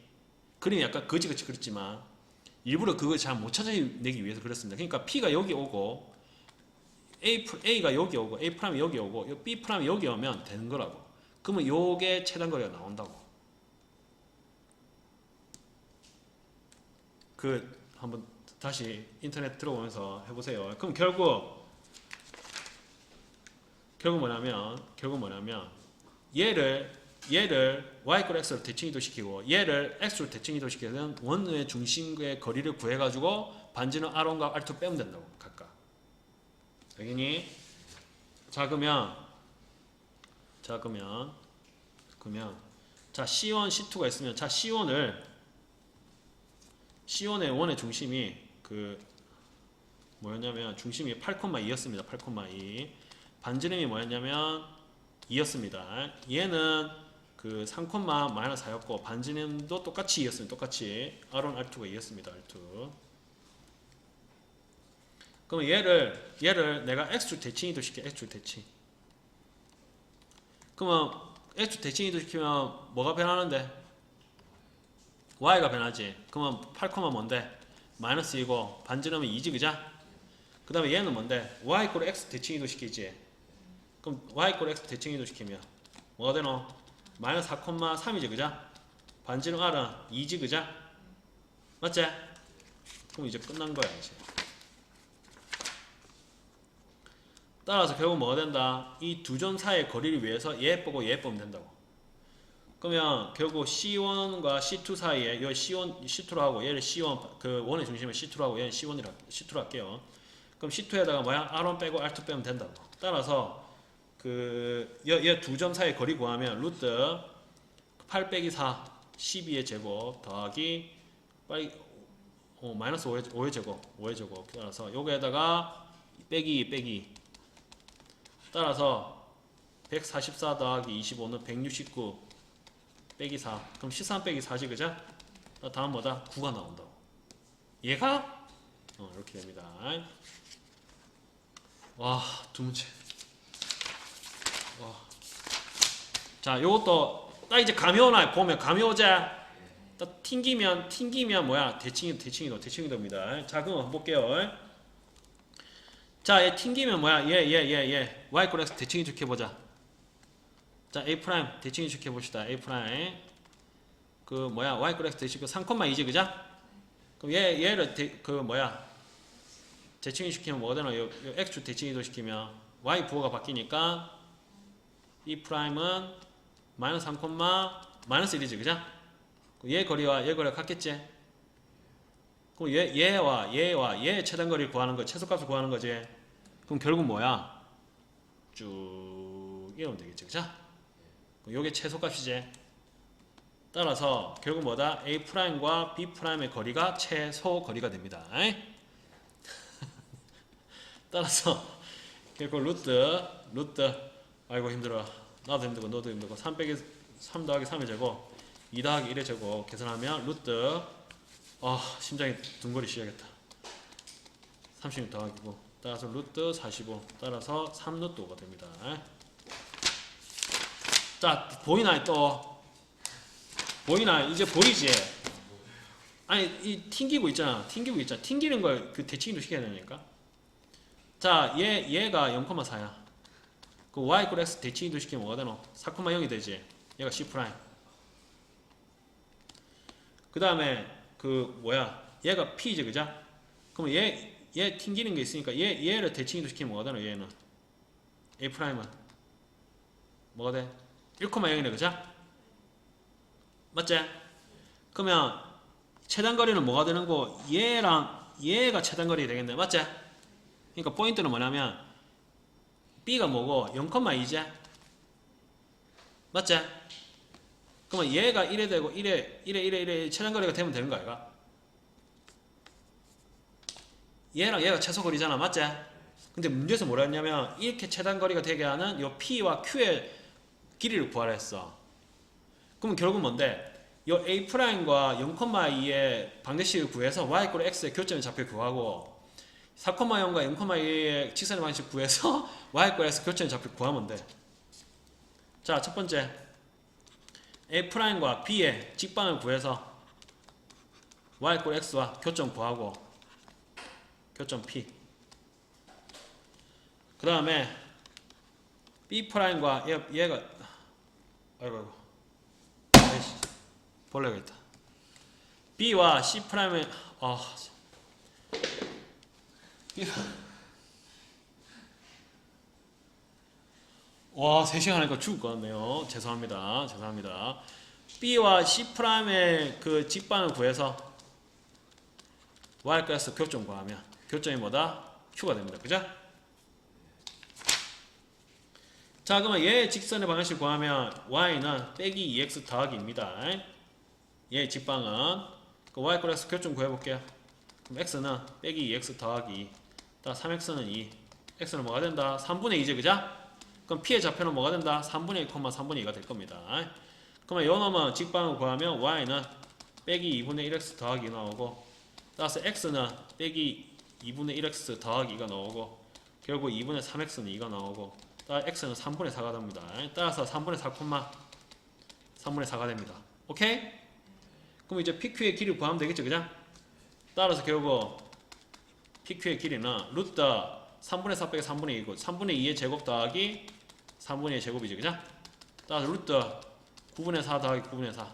그림이 약간 거지같이 그렸지만 일부러 그걸 잘 못 찾아내기 위해서 그렸습니다. 그러니까 P가 여기 오고 A가 여기 오고 A 프라임이 여기 오고 B 프라임이 여기 오면 되는 거라고. 그러면 요게 최단거리가 나온다고. 한번 다시 인터넷 들어보면서 해보세요. 그럼 결국 뭐냐면 얘를 얘를 y 이퀄 x로 대칭 이도시키고 얘를 x로 대칭 이도시키면 원의 중심의 거리를 구해가지고 반지름 R1과 R2 빼면 된다고 각각. 알겠니? 자 그러면 자 C1, C2가 있으면 자 C1의 원의 중심이 그 뭐였냐면 중심이 8,2였습니다. 8,2. 반지름이 뭐였냐면 2였습니다. 얘는 그 3,-4였고 반지름도 똑같이 2였습니다. 똑같이 R1, R2가 2였습니다. R2. 그럼 얘를 내가 X축 대칭 이도시켜. X축 대칭. 그러면 X축 대칭 이도시키면 뭐가 변하는데? Y가 변하지. 그러면 8, 뭔데? 마이너스 2고 반지름은 2지 그자? 그 다음에 얘는 뭔데? Y 이퀄 X 대칭 이도시키지. 그럼 Y 이퀄 X 대칭 이도시키면 뭐가 되노? 마이너스 4,3이지 그자? 반지름 R은 2지 그자? 맞지? 그럼 이제 끝난 거야 이제. 따라서 결국 뭐가 된다? 이 두 점 사이의 거리를 위해서 얘 빼고 얘 빼면 된다고. 그러면 결국 C1과 C2 사이에 요 C1, C2로 하고 얘를 C1 그 원의 중심을 C2로 하고 얘는 C1로 할게요. 그럼 C2에다가 뭐야? R1 빼고 R2 빼면 된다고. 따라서 그 얘 두 점 사이의 거리 구하면 루트 8 빼기 4 12의 제곱 더하기 마이너스 5의 제곱 따라서 요거에다가 빼기 따라서 144 더하기 25는 169 빼기 4 그럼 13 빼기 4지 그죠? 다음 뭐다? 9가 나온다고. 얘가 이렇게 됩니다. 와, 두 문제. 와. 자, 요것도 딱 이제 감이 오나 보면 감이 오자. 딱 튕기면 뭐야? 대칭이도입니다. 자, 그럼 한번 볼게요. 자, 얘 튕기면 뭐야? 얘 y 이퀄 x 대칭이 좋게 보자. 자, A 프라임 대칭이 좋게 봅시다. A 프라임 그 뭐야? y 이퀄 x 대칭 3,2지 그죠? 그럼 얘를 대칭이 시키면 뭐가 되나? 요 x축 대칭 이도시키면 y 부호가 바뀌니까 B 프라임은 마이너스 3, 마이너스 1이지 그죠? 얘 거리와 얘 거리가 같겠지? 그럼 얘와 얘의 최단 거리를 구하는 거, 최소값을 구하는 거지. 그럼 결국 뭐야? 쭉 이러면 되겠지, 그죠? 요게 최소값이지. 따라서 결국 뭐다? A 프라임과 B 프라임의 거리가 최소 거리가 됩니다. 따라서 결국 루트 아이고 힘들어. 나도 힘들고 너도 힘들고 3 더하기 3의 제곱 2 더하기 1의 제곱 계산하면 루트 심장이 둥거리 쉬어야겠다. 36 더하기고 따라서 루트 45 따라서 3루트 5가 됩니다. 자, 보이나 또? 보이나? 이제 보이지? 아니, 이 튕기고 있잖아. 튕기는 걸 그 대칭도 시켜야 되니까. 자, 얘가 0,4야. 그 y 이퀄 x 대칭도 시키면 뭐가 되노? 4,0이 되지. 얘가 C 프라임. 그 다음에 그 뭐야? 얘가 P지, 그죠? 그러면 얘 튕기는 게 있으니까 얘를 대칭도 시키면 뭐가 되노? 얘는 A 프라임은 뭐가 돼? 1,0이네, 그죠? 맞지? 그러면 최단거리는 뭐가 되는 거? 얘랑 얘가 최단거리 되겠네, 맞지? 그러니까 포인트는 뭐냐면 B가 뭐고 0,2지? 맞지? 그러면 얘가 1에 되고 1에 최단거리가 되면 되는 거 아이가? 얘랑 얘가 최소거리잖아, 맞지? 근데 문제에서 뭐라 했냐면 이렇게 최단거리가 되게 하는 요 P와 Q의 길이를 구하라 했어. 그러면 결국 뭔데? 요 A'과 0,2의 방정식을 구해서 y 이퀄 x의 교점의 좌표 구하고 4,0과 0,2의 직선의 방식 구해서 y 이퀄 x 교점의 좌표 구하면 돼. 자, 첫 번째 A'과 B의 직방을 구해서 y 이퀄 x와 교점 구하고 교점 P. 그 다음에 B'과 얘가 아이고 아이씨 벌레가 있다. B와 C'의 와 3시간 하니까 죽을 것 같네요. 죄송합니다. B와 C'의 그 직방을 구해서 Y 플러스 교점 구하면 교점이 뭐다? Q가 됩니다. 그죠? 자 그러면 얘 직선의 방정식 구하면 Y는 빼기 2X 더하기입니다. 얘 직방은 그 Y 플러스 교점 구해볼게요. 그럼 X는 빼기 2X 더하기 3X는 2 X는 뭐가 된다? 3분의 2죠. 그죠? 그럼 P의 좌표는 뭐가 된다? 3분의 1, 3분의 2가 될 겁니다. 그러면 요 놈은 직방을 구하면 Y는 빼기 2분의 1X 더하기 나오고 따라서 X는 빼기 2분의 1X 더하기 2가 나오고 결국 2분의 3X는 2가 나오고 따라서 X는 3분의 4가 됩니다. 따라서 3분의 4, 3분의 4가 됩니다. 오케이? 그럼 이제 PQ의 길이를 구하면 되겠죠. 그죠? 따라서 결국 PQ의 길이는 루트 3분의 4 빼기 3분의 2고 3분의 2의 제곱 더하기 3분의 2의 제곱이죠. 그죠? 따라서 루트 9분의 4 더하기 9분의 4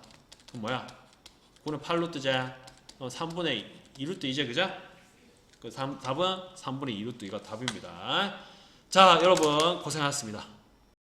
그럼 뭐야? 9는 8루트제 3분의 2루트 2제. 그죠? 그 답은 3분의 2루트 2가 답입니다. 자 여러분 고생하셨습니다.